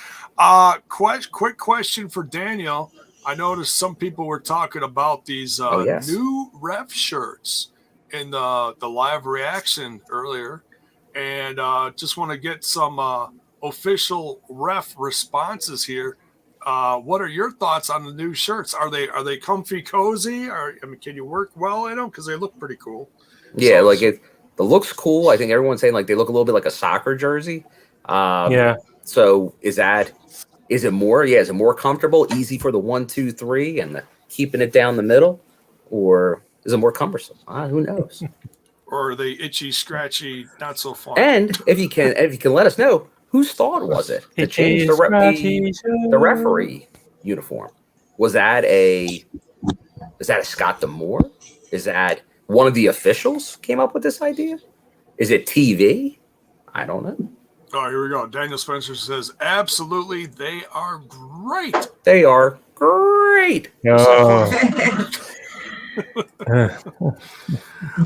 Quick question for Daniel. I noticed some people were talking about these Yes. new ref shirts in the live reaction earlier, and just want to get some official ref responses here. What are your thoughts on the new shirts? Are they comfy, cozy? Or can you work well in them? Because they look pretty cool. Yeah, So like the looks cool. I think everyone's saying like they look a little bit like a soccer jersey. Yeah. So is it more? Yeah, is it more comfortable, easy for the 1, 2, 3, and keeping it down the middle, or is it more cumbersome? Who knows? or are they itchy, scratchy, not so fun? And if you can let us know, whose thought was it to change the referee uniform? Was that a Scott D'Amore? Is that one of the officials came up with this idea? Is it TV? I don't know. Oh, here we go. Daniel Spencer says, absolutely, they are great. They are great.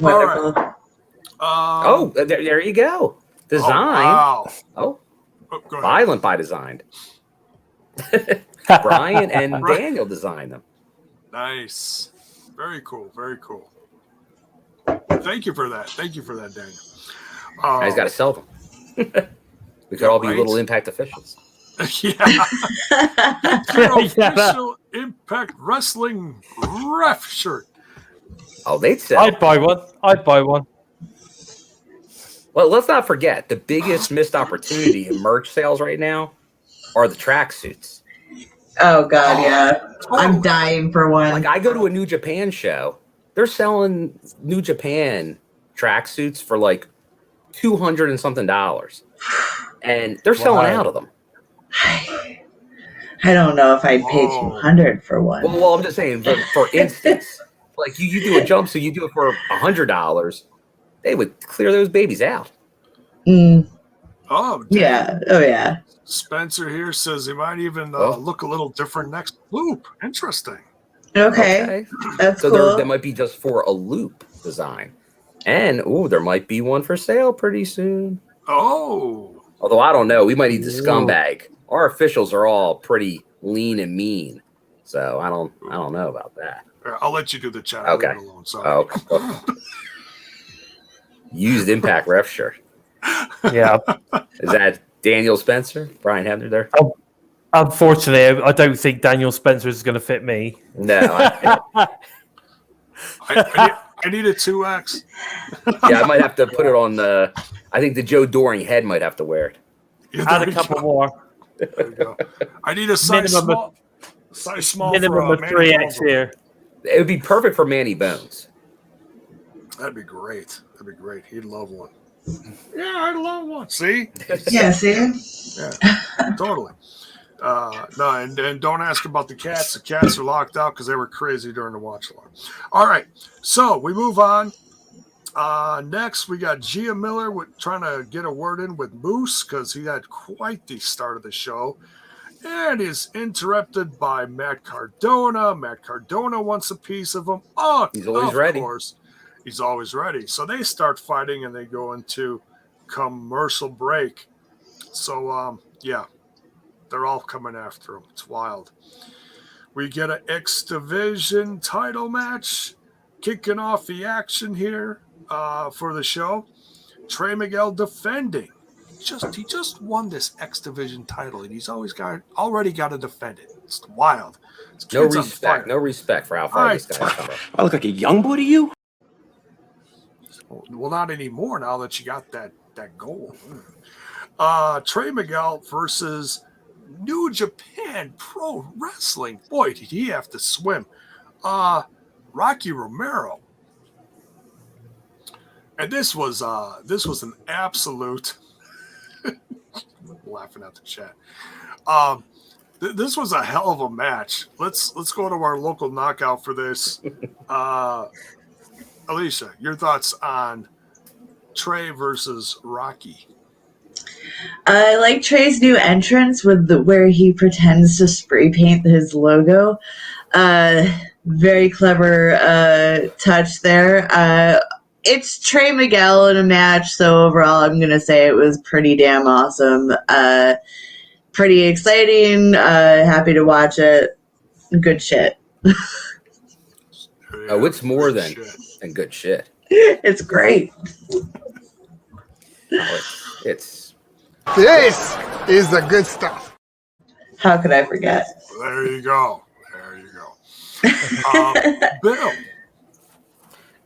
Wonderful. There you go. Design. Oh, Oh, go ahead. Violent by design. Brian and Daniel designed them. Nice. Very cool. Very cool. Thank you for that. Daniel. He's got to sell them. We could all be right? little Impact officials. Yeah. Your official Impact Wrestling ref shirt. Oh, they'd sell. I'd buy one. Well, let's not forget the biggest missed opportunity in merch sales right now are the tracksuits. Oh God, yeah. I'm dying for one. Like I go to a New Japan show, they're selling New Japan tracksuits for like $200 and something, and they're selling out of them. I don't know if I'd pay $200 for one. Well, I'm just saying, for instance, like you do a jumpsuit, you do it for $100, they would clear those babies out. Mm, Oh, yeah. Oh, yeah. Spencer here says he might even look a little different next loop. Interesting. Okay. That's so cool. there might be just for a loop design. And, there might be one for sale pretty soon. Oh. Although I don't know. We might need the scumbag. Our officials are all pretty lean and mean. So I don't know about that. I'll let you do the chat. Okay. Leave it alone. Sorry. Okay. Used Impact ref shirt. Yeah. Is that Daniel Spencer? Brian Hebner there? Unfortunately, I don't think Daniel Spencer is going to fit me. No. I need a 2X. Yeah, I might have to put it on the. I think the Joe Doering head might have to wear it. Yeah, Add a couple more. There you go. I need a size small. Size small. Minimum of 3X here. It would be perfect for Manny Bones. That'd be great. He'd love one. Yeah, I'd love one. See? Yeah, see? Yeah, totally. No, and don't ask about the cats. The cats are locked out because they were crazy during the watch along. All right, so we move on. Next, we got Gia Miller trying to get a word in with Moose because he had quite the start of the show. And is interrupted by Matt Cardona. Matt Cardona wants a piece of him. Oh, he's always ready. Of course, he's always ready. So they start fighting and they go into commercial break. So, yeah, they're all coming after him. It's wild. We get an X Division title match kicking off the action here for the show. Trey Miguel defending. He just won this X Division title, and he's already got to defend it. It's wild. No respect for how far this guy's come. I look like a young boy to you? Well, not anymore now that you got that goal. Trey Miguel versus New Japan Pro Wrestling. Boy, did he have to swim. Rocky Romero. And this was an absolute laughing at the chat. This was a hell of a match. Let's go to our local knockout for this. Alicia, your thoughts on Trey versus Rocky? I like Trey's new entrance with where he pretends to spray paint his logo. Very clever touch there. It's Trey Miguel in a match, so overall I'm going to say it was pretty damn awesome. Pretty exciting. Happy to watch it. Good shit. It's more than good shit. It's great. It's This is the good stuff. How could I forget? There you go. Bill.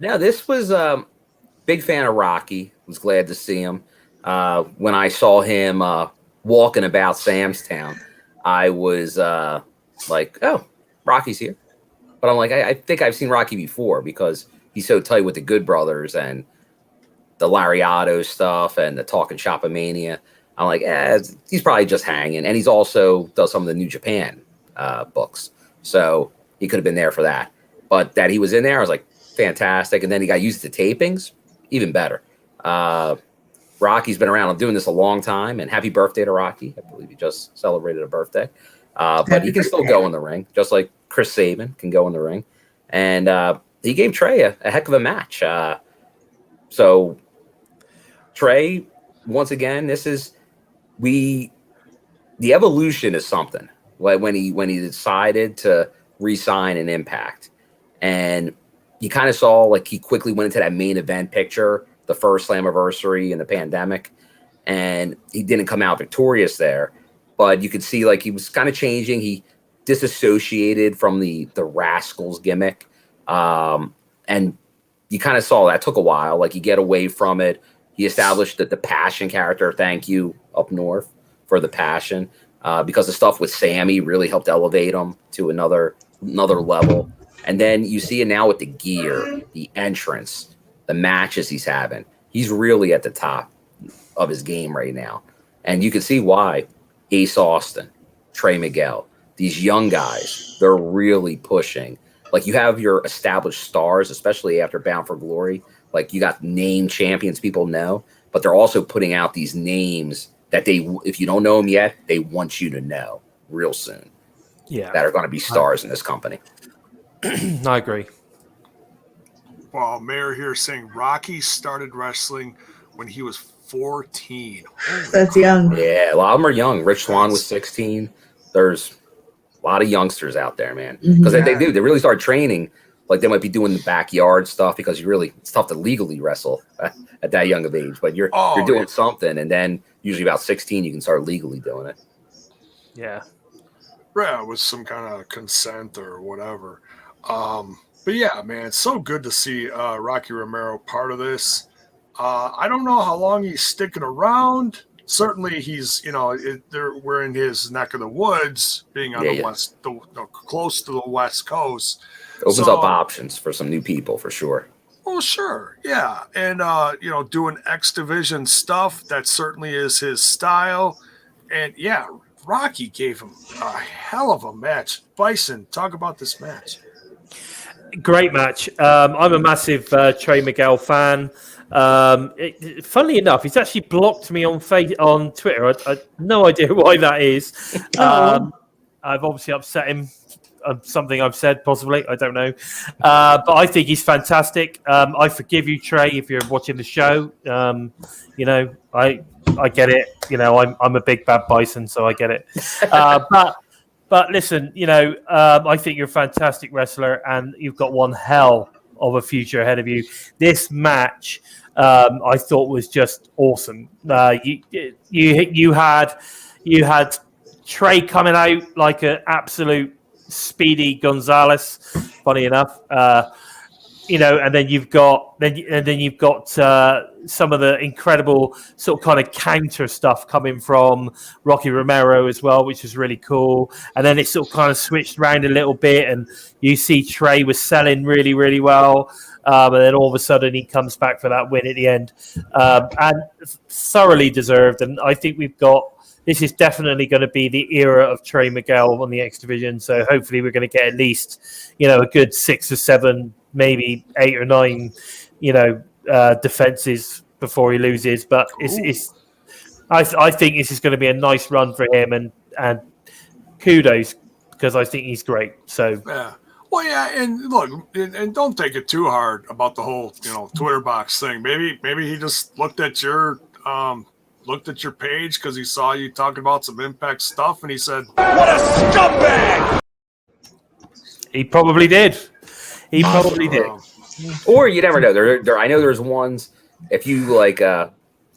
Now, this was big fan of Rocky. Was glad to see him. When I saw him walking about Samstown, I was like, oh, Rocky's here. But I'm like, I think I've seen Rocky before because he's so tight with the Good Brothers and the Lariato stuff and the Talking Shop-A-Mania. I'm like, he's probably just hanging. And he's also does some of the New Japan books. So he could have been there for that. But that he was in there, I was like, fantastic. And then he got used to tapings, even better. Rocky's been around. I'm doing this a long time. And happy birthday to Rocky. I believe he just celebrated a birthday. But he can still go in the ring, just like Chris Saban can go in the ring. And he gave Trey a heck of a match. So Trey, once again, this is the evolution is something. Like when he decided to re-sign an Impact, and you kind of saw like he quickly went into that main event picture, the first Slammiversary in the pandemic, and he didn't come out victorious there, but you could see like he was kind of changing. He disassociated from the Rascals gimmick, and you kind of saw that took a while. Like you get away from it. He established that the Passion character. Thank you up north for the Passion. Because the stuff with Sammy really helped elevate him to another level. And then you see it now with the gear, the entrance, the matches he's having. He's really at the top of his game right now. And you can see why Ace Austin, Trey Miguel, these young guys, they're really pushing. Like you have your established stars, especially after Bound for Glory. Like you got name champions people know, but they're also putting out these names that if you don't know them yet, they want you to know real soon. Yeah, that are going to be stars in this company. I agree. Well, Mayor here saying Rocky started wrestling when he was 14. That's young. Yeah, a lot of them are young. Rich Swann was 16. There's a lot of youngsters out there, man. Because they really start training. Like they might be doing the backyard stuff because it's tough to legally wrestle at that young of age. But you're doing something, and then usually about 16 you can start legally doing it. Yeah. Yeah, with some kind of consent or whatever. But yeah, man, it's so good to see Rocky Romero part of this. I don't know how long he's sticking around. Certainly he's, we're in his neck of the woods, being on the west, close to the West Coast. Opens up options for some new people for sure. Well, sure. Yeah. And, doing X Division stuff, that certainly is his style. And yeah, Rocky gave him a hell of a match. Bison, talk about this match. Great match. I'm a massive Trey Miguel fan. Funnily enough, he's actually blocked me on Twitter. I no idea why that is. I've obviously upset him. Something I've said, possibly. I don't know. But I think he's fantastic. I forgive you, Trey, if you're watching the show. I get it. I'm a big bad Bison, so I get it. But listen, I think you're a fantastic wrestler, and you've got one hell of a future ahead of you. This match, I thought was just awesome. You had Trey coming out like an absolute Speedy Gonzalez, funny enough, and then you've got some of the incredible sort of kind of counter stuff coming from Rocky Romero as well, which is really cool. And then it sort of kind of switched around a little bit, and you see Trey was selling really, really well, and then all of a sudden he comes back for that win at the end, and thoroughly deserved. And I think this is definitely going to be the era of Trey Miguel on the X Division. So hopefully we're going to get at least, a good 6 or 7, maybe 8 or 9, defenses before he loses. But I think this is going to be a nice run for him, and kudos because I think he's great. So yeah. Well, yeah, and look, and don't take it too hard about the whole, Twitter box thing. Maybe he just looked at your page because he saw you talking about some Impact stuff, and he said, "What a scumbag!" he probably did. He probably did. Or you never know. There, I know there's ones if you like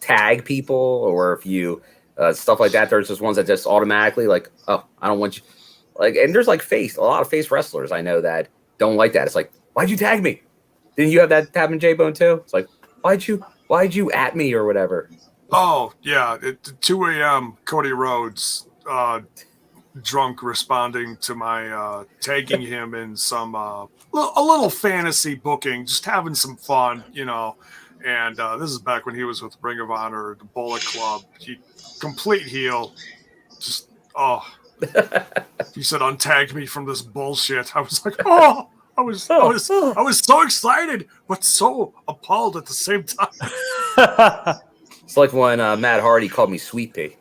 tag people or if you stuff like that. There's just ones that just automatically like, oh, I don't want you. Like, and there's like a lot of face wrestlers I know that don't like that. It's like, why'd you tag me? Didn't you have that happen, J-Bone too? It's like, why'd you at me or whatever? Oh yeah, at 2 a.m. Cody Rhodes, drunk, responding to my tagging him in some a little fantasy booking, just having some fun, And this is back when he was with Ring of Honor, the Bullet Club. He complete heel, just he said, "Untag me from this bullshit." I was like, "Oh!" I was so excited, but so appalled at the same time. It's like when Matt Hardy called me Sweet Pea.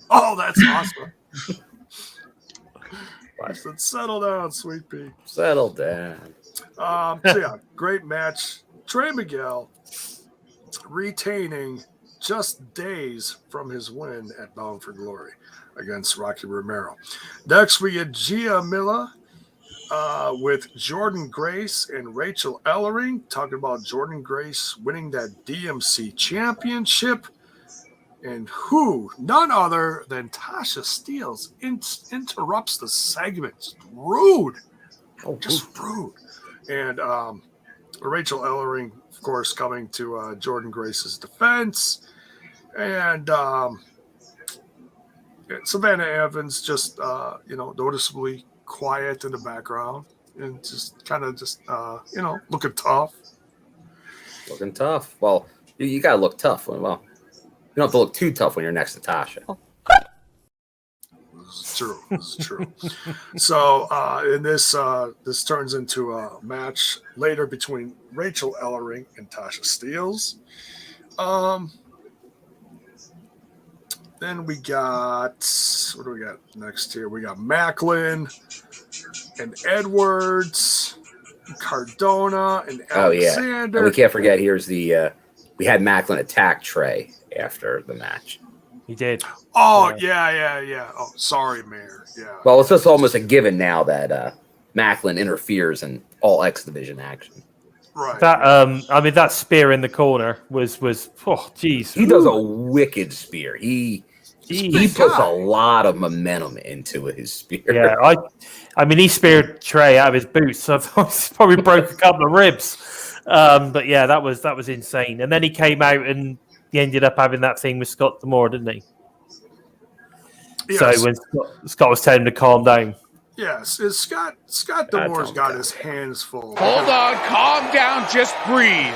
Oh, that's awesome! I said, "Settle down, Sweet Pea." Settle down. So yeah, great match. Trey Miguel retaining just days from his win at Bound for Glory against Rocky Romero. Next, we get Gia Miller with Jordynne Grace and Rachael Ellering, talking about Jordynne Grace winning that DMC championship. And who, none other than Tasha Steelz, interrupts the segment. Just rude. Just rude. And Rachael Ellering, of course, coming to Jordynne Grace's defense. And Savannah Evans just, noticeably quiet in the background and just kind of looking tough. Looking tough. Well, you got to look tough. Well, you don't have to look too tough when you're next to Tasha. This is true. So in this turns into a match later between Rachael Ellering and Tasha Steelz. Then we got, what do we got next here? We got Macklin and Edwards, Cardona and Alexander. Oh yeah, and we can't forget. Here's the we had Macklin attack Trey after the match. He did. Oh yeah. Oh, sorry, Mayor. Yeah. Well, it's just almost a given now that Macklin interferes in all X Division action. Right. That that spear in the corner was oh jeez. He does a wicked spear. He puts a lot of momentum into his spear. Yeah, I mean he speared Trey out of his boots, so he's probably broke a couple of ribs. But yeah, that was insane. And then he came out and he ended up having that thing with Scott D'Amore, didn't he? Yes. So when Scott was telling him to calm down. Yes, Scott D'Amore's got his hands full. Hold on, calm down, just breathe.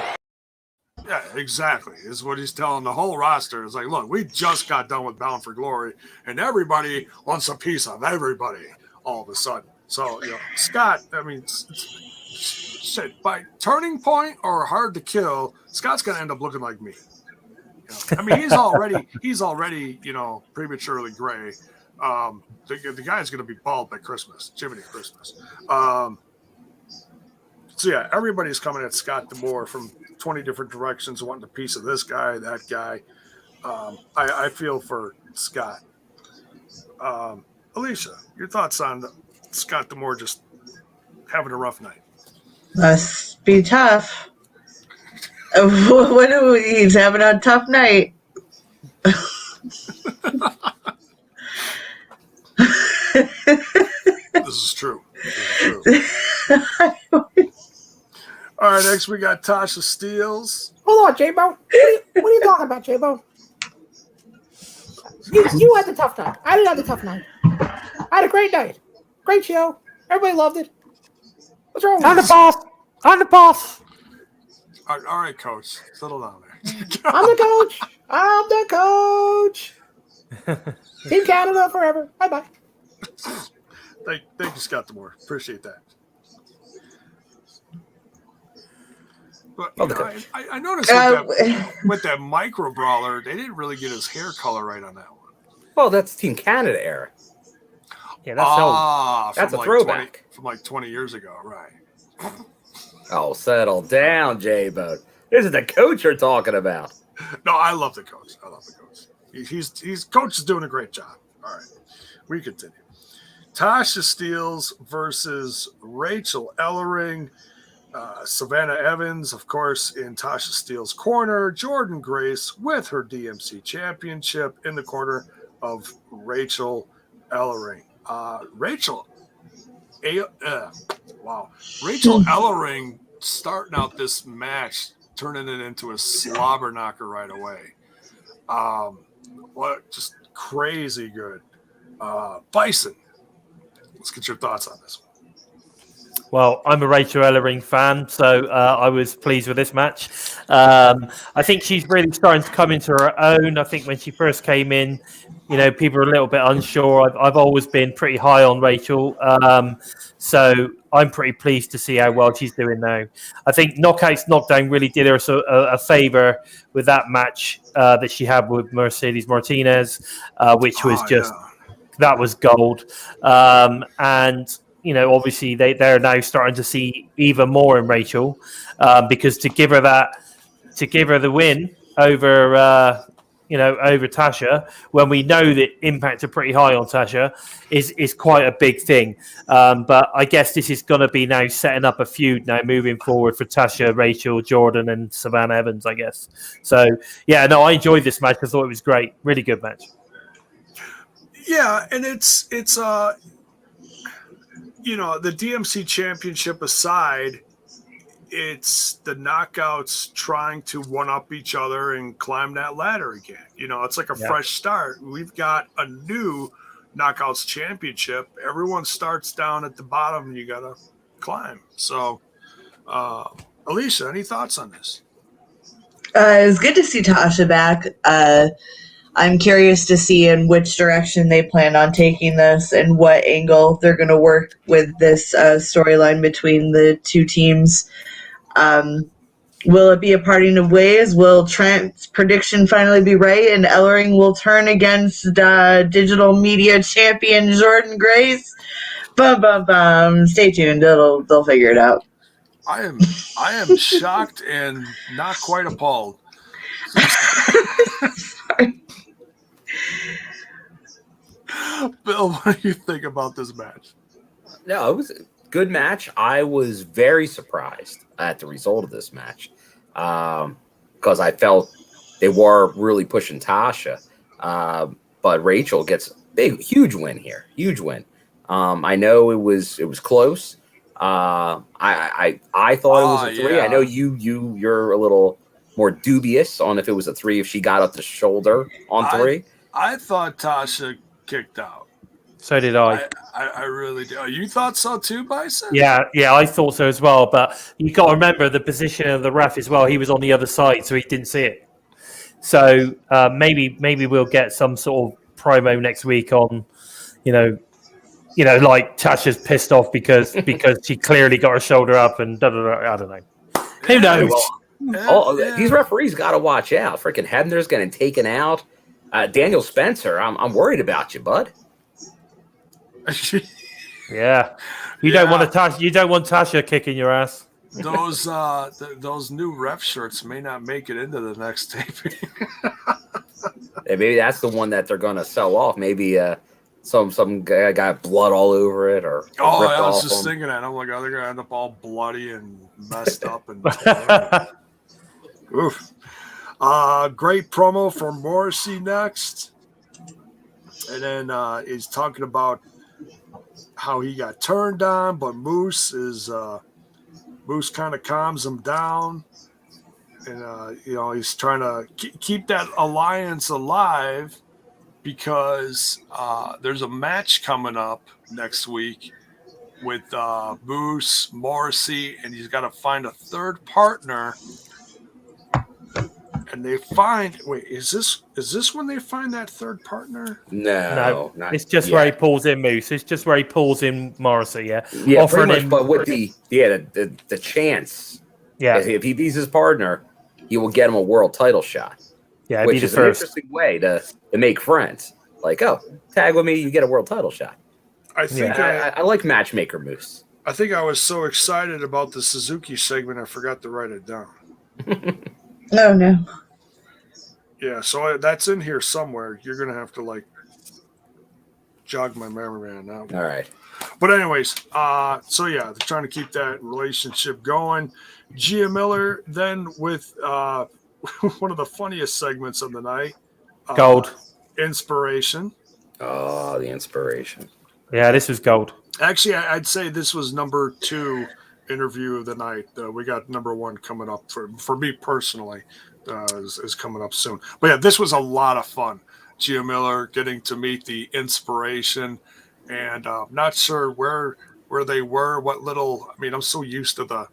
Yeah, exactly. Is what he's telling the whole roster. It's like, look, we just got done with Bound for Glory, and everybody wants a piece of everybody all of a sudden. So, Scott, I mean, shit, by turning point or hard to kill, Scott's going to end up looking like me. I mean, he's already, prematurely gray. The guy's going to be bald by Christmas, Jiminy Christmas. So yeah, everybody's coming at Scott D'Amore from 20 different directions, wanting a piece of this guy, that guy. I feel for Scott. Alicia, your thoughts on Scott D'Amore just having a rough night? Must be tough. He's having a tough night. This is true. All right, next we got Tasha Steelz. Hold on, J-Bone. What are you talking about, J-Bone? You had the tough night. I didn't have the tough night. I had a great night. Great show. Everybody loved it. What's wrong with I'm the boss. I'm the boss. All right, Coach. Settle down there. I'm the coach. Team Canada forever. Bye-bye. Thank you, Scott D'Amore. Appreciate that. But Oh, you the know, coach. I noticed with that micro brawler, they didn't really get his hair color right on that one. Well, that's Team Canada era. Yeah, that's That's a like throwback. from like 20 years ago, right? Oh, settle down, J-Boat. This is the coach you're talking about. No, I love the coach. He's coach is doing a great job. All right, we continue. Tasha Steelz versus Rachael Ellering. Savannah Evans, of course, in Tasha Steelz' corner. Jordynne Grace with her DMC championship in the corner of Rachael Ellering. Rachael Ellering starting out this match, turning it into a slobber knocker right away. Just crazy good. Bison, let's get your thoughts on this one. Well, I'm a Rachael Ellering fan, so I was pleased with this match. I think she's really starting to come into her own. I think when she first came in, people are a little bit unsure. I've always been pretty high on Rachael, so I'm pretty pleased to see how well she's doing now. I think Knockouts Knockdown really did her a favor with that match that she had with Mercedes Martinez, which was that was gold. And obviously they're now starting to see even more in Rachael, because to give her the win over over Tasha, when we know that impact are pretty high on Tasha, is quite a big thing. But I guess this is going to be now setting up a feud now moving forward for Tasha, Rachael, Jordynne, and Savannah Evans, I guess. So yeah, no, I enjoyed this match. I thought it was great, really good match. Yeah, and it's the DMC championship aside, it's the knockouts trying to one-up each other and climb that ladder again. It's like a fresh start. We've got a new knockouts championship. Everyone starts down at the bottom and you got to climb. So, Alicia, any thoughts on this? It was good to see Tasha back. I'm curious to see in which direction they plan on taking this and what angle they're going to work with this storyline between the two teams. Will it be a parting of ways? Will Trent's prediction finally be right and Ellering will turn against digital media champion Jordynne Grace? Bum, bum, bum. Stay tuned. They'll figure it out. I am shocked and not quite appalled. Sorry. Bill, what do you think about this match? No, it was a good match. I was very surprised at the result of this match, because I felt they were really pushing Tasha. But Rachael gets a huge win here. Huge win. I know it was close. I thought it was a 3. Yeah. I know you're a little more dubious on if it was a 3 if she got up the shoulder on 3. I thought Tasha kicked out. So did I. I really do. You thought so too, Bison? Yeah, I thought so as well. But you got to remember the position of the ref as well. He was on the other side, so he didn't see it. So maybe we'll get some sort of promo next week on, like Tasha's pissed off because she clearly got her shoulder up and I don't know. Who knows? These referees got to watch out. Freaking Hebner's getting taken out. Daniel Spencer, I'm worried about you, bud. Yeah, you don't want Tasha kicking your ass. Those new ref shirts may not make it into the next taping. Maybe that's the one that they're gonna sell off.Maybe some guy got blood all over it, or I was just thinking that. I'm like, they're gonna end up all bloody and messed up and. Oof. Great promo for Morrissey next. And then he's talking about how he got turned on, but Moose kind of calms him down. And, he's trying to keep that alliance alive because there's a match coming up next week with Moose, Morrissey, and he's got to find a third partner. And they find is this when they find that third partner? No, not it's just yet. where he pulls in Moose. It's just where he pulls in Morrissey. Yeah, offering him, but with the chance Yeah. If he beats his partner, he will get him a world title shot. Yeah, which is an interesting way to make friends. Like, oh, tag with me, you get a world title shot. I think I like matchmaker moves. I think I was so excited about the Suzuki segment, I forgot to write it down. Oh, no. Yeah, so that's in here somewhere. You're going to have to, like, jog my memory on that one. All right. But anyways, so yeah, they're trying to keep that relationship going. Gia Miller then with one of the funniest segments of the night. Gold. Inspiration. Oh, the inspiration. Yeah, this was gold. Actually, I'd say this was number 2 interview of the night. We got number 1 coming up for me personally. Is coming up soon. But yeah, this was a lot of fun. Gia Miller getting to meet the inspiration, and not sure where they were, what little. I mean, I'm so used to the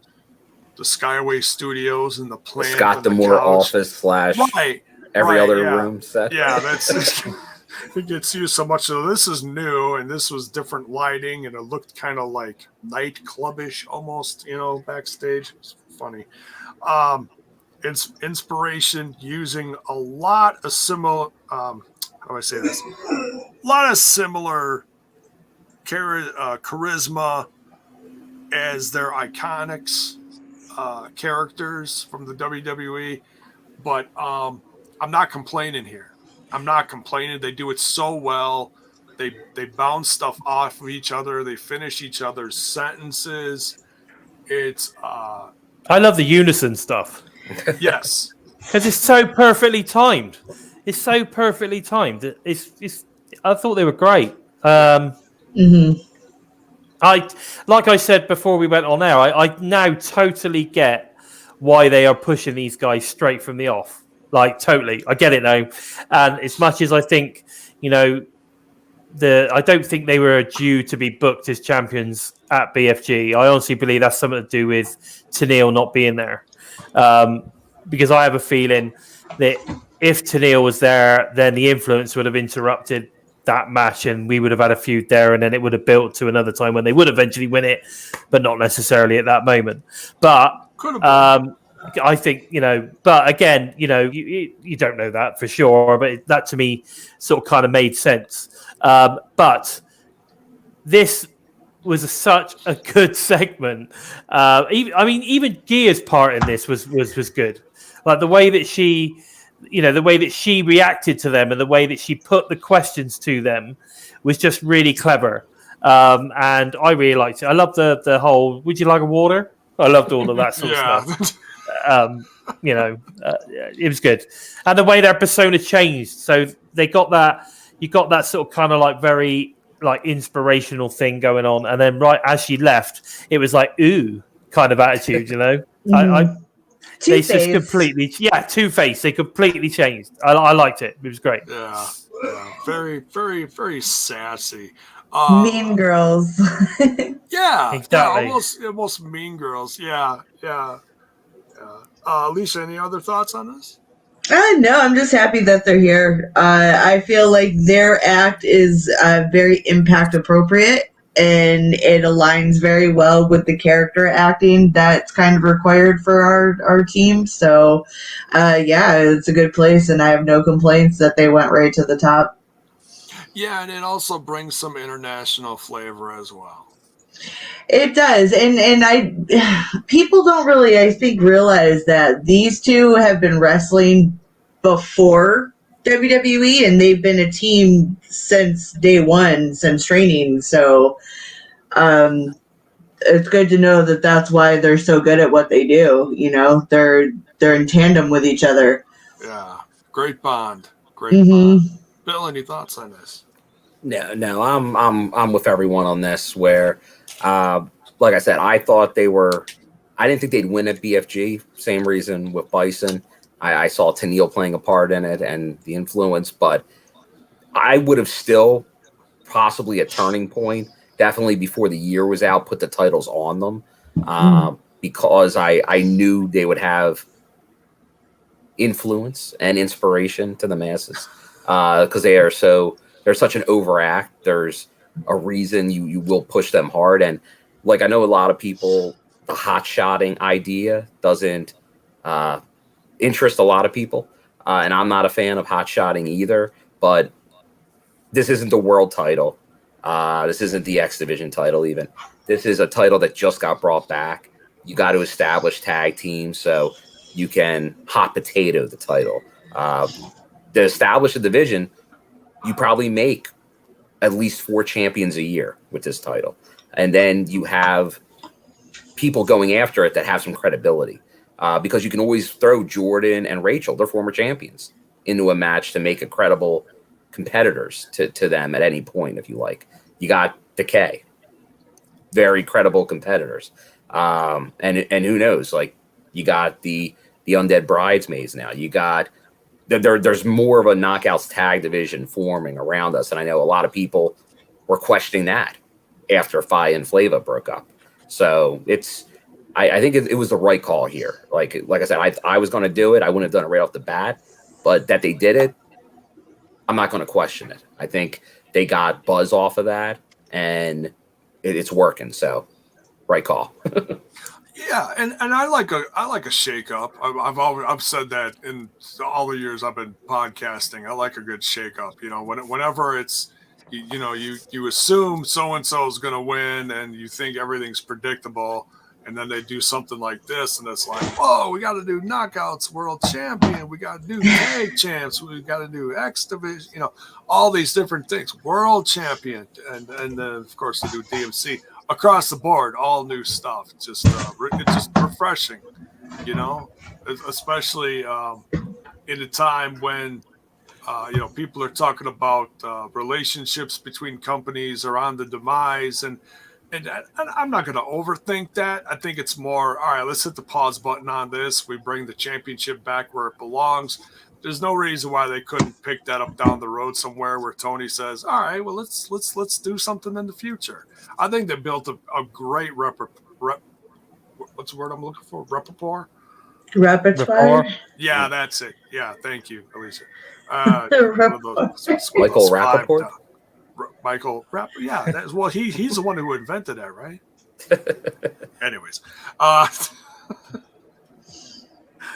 Skyway Studios and the plant, Scott Demore office / right, every other yeah. room set. Yeah, that's it gets used so much. So this is new, and this was different lighting, and it looked kind of like nightclubish almost, backstage. It's funny. Inspiration using a lot of similar. How do I say this? A lot of similar charisma as their Iconics characters from the WWE, but I'm not complaining here. I'm not complaining. They do it so well. They bounce stuff off of each other. They finish each other's sentences. It's I love the unison stuff. Yes, because it's so perfectly timed. It's so perfectly timed. It's. I thought they were great. Like I said before we went on air, I now totally get why they are pushing these guys straight from the off. Like, totally. I get it now. And as much as I think, I don't think they were due to be booked as champions at BFG. I honestly believe that's something to do with Tenille not being there. Because I have a feeling that if Tenille was there, then the influence would have interrupted that match and we would have had a feud there, and then it would have built to another time when they would eventually win it, but not necessarily at that moment. But I think, but again, you don't know that for sure, but that to me sort of kind of made sense. But this was such a good segment. Even Gia's part in this was good. Like the way that she reacted to them and the way that she put the questions to them was just really clever. And I really liked it. I love the whole, would you like a water? I loved all of that sort of stuff. It was good. And the way their persona changed. So they got that, you got that sort of kind of like very like inspirational thing going on. And then right as she left, it was like, ooh, kind of attitude, They just completely, Two-Face. They completely changed. I liked it. It was great. Yeah. Very, very, very sassy. Mean Girls. Yeah, exactly. Almost Mean Girls. Yeah. Alicia, any other thoughts on this? No, I'm just happy that they're here. I feel like their act is very impact appropriate. And it aligns very well with the character acting that's kind of required for our team. So, it's a good place, and I have no complaints that they went right to the top. Yeah, and it also brings some international flavor as well. It does, and people don't really, I think, realize that these two have been wrestling before WWE, and they've been a team since day one, since training. So it's good to know that that's why they're so good at what they do. They're in tandem with each other. Yeah, great bond. Bond. Bill, any thoughts on this? No, I'm with everyone on this. Where, like I said, I thought I didn't think they'd win at BFG. Same reason with Bison. I saw Tenille playing a part in it and the influence, but I would have still possibly a turning point, definitely before the year was out, put the titles on them because I knew they would have influence and inspiration to the masses because they're such an overact. There's a reason you will push them hard. And like, I know a lot of people the hot-shotting idea doesn't interest a lot of people. And I'm not a fan of hot-shotting either, but this isn't the world title. This isn't the X Division title even. This is a title that just got brought back. You got to establish tag teams so you can hot potato the title. To establish a division, you probably make at least 4 champions a year with this title. And then you have people going after it that have some credibility. Because you can always throw Jordynne and Rachael, they're former champions, into a match to make it credible competitors to them at any point, if you like. You got Decay, very credible competitors. And who knows, like, you got the Undead Bridesmaids now. You got there's more of a Knockouts tag division forming around us, and I know a lot of people were questioning that after Fi and Flava broke up. So I think it was the right call here. Like I said, I was going to do it. I wouldn't have done it right off the bat, but that they did it, I'm not going to question it. I think they got buzz off of that, and it's working. So, right call. Yeah, and I like a shake up. I've said that in all the years I've been podcasting. I like a good shake up. You know, whenever it's you assume so and so is going to win, and you think everything's predictable, and then they do something like this, and it's like, whoa, we got to do Knockouts World Champion, we got to do Tag Champs, we got to do X Division, all these different things, World Champion, and then of course they do DMC. Across the board, all new stuff. It's just refreshing, especially in a time when people are talking about relationships between companies are on the demise, and I'm not going to overthink that. I think it's more, all right, let's hit the pause button on this. We bring the championship back where it belongs. There's no reason why they couldn't pick that up down the road somewhere where Tony says, all right, well, let's do something in the future. I think they built a great what's the word I'm looking for? Repertoire? Yeah, that's it. Yeah, thank you, Alicia. Michael Rappaport? Michael Rapp. Yeah, he's the one who invented that, right? Anyways,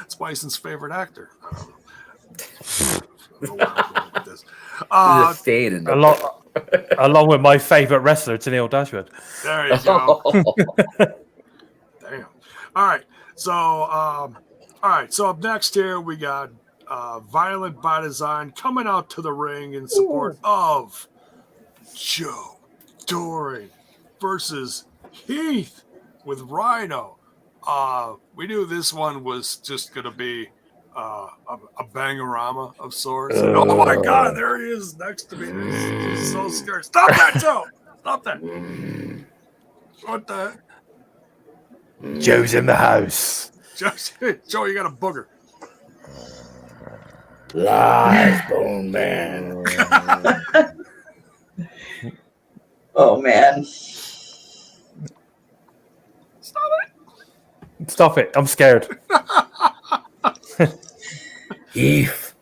it's Bison's favorite actor. Along with my favorite wrestler, Tennille Dashwood. There you go. Damn. All right. So up next here we got Violent by Design coming out to the ring in support of Joe Dory versus Heath with Rhino. We knew this one was just going to be a bangorama of sorts. And, oh my God, there he is next to me. He's so scared. Stop that, Joe! Stop that! What the? Joe's in the house. Joe, you got a booger. Lies, Bone Man. Oh man. Stop it. I'm scared. Heath,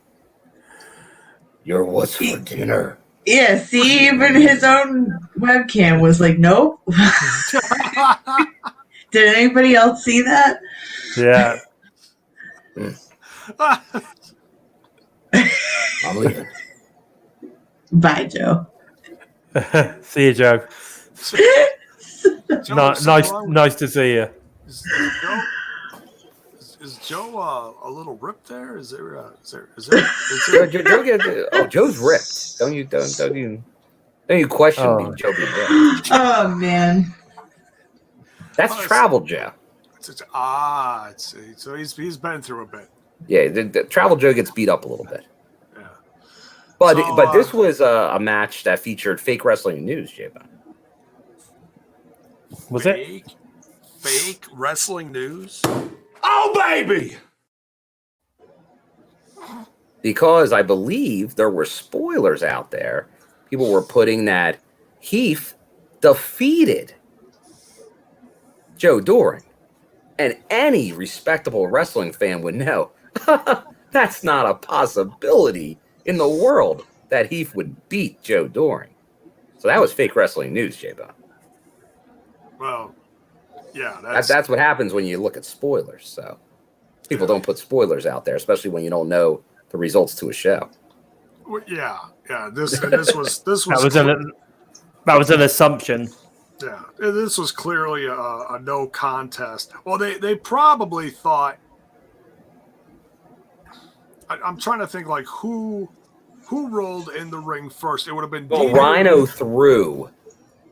you're what's for dinner? Yeah, see, even his own webcam was like, nope. Did anybody else see that? Yeah. I'm leaving. Bye, Joe. See you, Joe. Nice to see you. Is Joe a little ripped there? Is there? Joe's ripped. Don't you question me, Joe being ripped. Oh man, that's Travel Joe. So he's been through a bit. Yeah, the Travel Joe gets beat up a little bit. Yeah, but this was a match that featured fake wrestling news, J-Bone. Was it fake wrestling news? Oh, baby! Because I believe there were spoilers out there. People were putting that Heath defeated Joe Doering. And any respectable wrestling fan would know that's not a possibility in the world that Heath would beat Joe Doering. So that was fake wrestling news, J-Bone. Well, Yeah, That's what happens when you look at spoilers. So people don't put spoilers out there, especially when you don't know the results to a show. Yeah. This was that was an assumption. Yeah, this was clearly a no contest. Well, they probably thought. I'm trying to think like who rolled in the ring first. It would have been Rhino threw.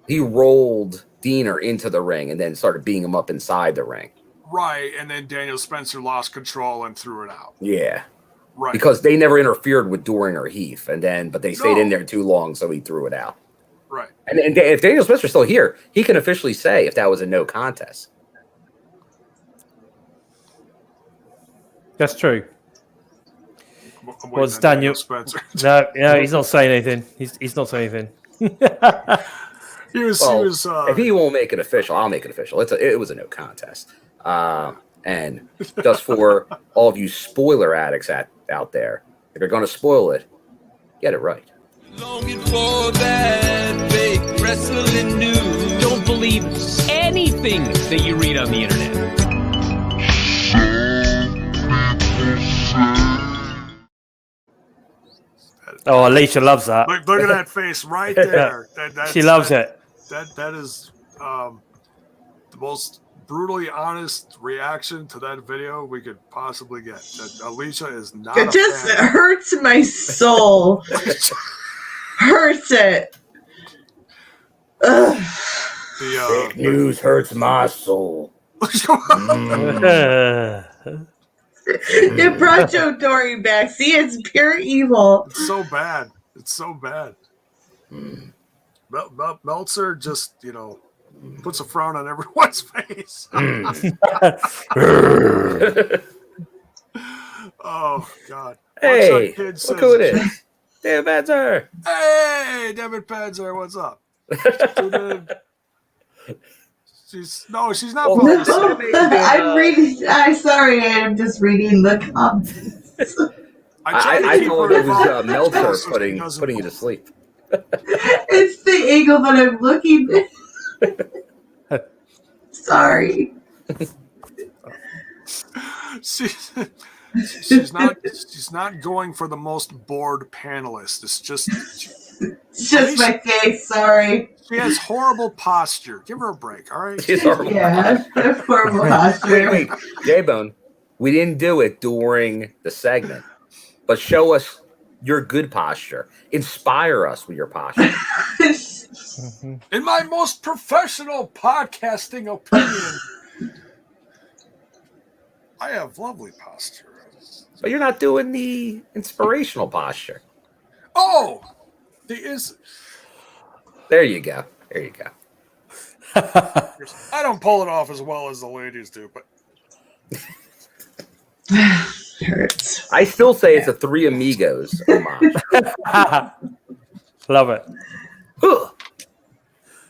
He rolled Diener into the ring and then started beating him up inside the ring. Right, and then Daniel Spencer lost control and threw it out. Yeah. Right. Because they never interfered with Doering or Heath, but they stayed in there too long, so he threw it out. Right. And if Daniel Spencer's still here, he can officially say if that was a no contest. That's true. Was Daniel Spencer? No, he's not saying anything. He's not saying anything. He was. If he won't make it official, I'll make it official. It was a no contest. And just for all of you spoiler addicts out there, if you're going to spoil it, get it right. Longing for that fake wrestling news. Don't believe anything that you read on the internet. Oh, Alicia loves that. Look at that face right there. She loves it. That is the most brutally honest reaction to that video we could possibly get. That Alicia is not. It just hurts my soul. Hurts it. Ugh. Fake news hurts my soul. It brought Joe Dory back. See, it's pure evil. It's so bad. It's so bad. Meltzer just, puts a frown on everyone's face. Oh, God. Hey, look who it is. David Panzer. Hey, David Panzer, what's up? She's not. I'm reading. I'm sorry. I'm just reading the comments. I told it was Meltzer putting you to sleep. It's the angle that I'm looking at. Sorry. She's not going for the most bored panelist. It's just my face. Sorry. She has horrible posture. Give her a break, all right? She's horrible. Yeah, horrible posture. Wait, J-Bone. We didn't do it during the segment, but show us your good posture. Inspire us with your posture. In my most professional podcasting opinion, I have lovely posture. But you're not doing the inspirational posture. Oh, there you go. There you go. I don't pull it off as well as the ladies do, but hurts. I still say it's a Three Amigos homage. Love it.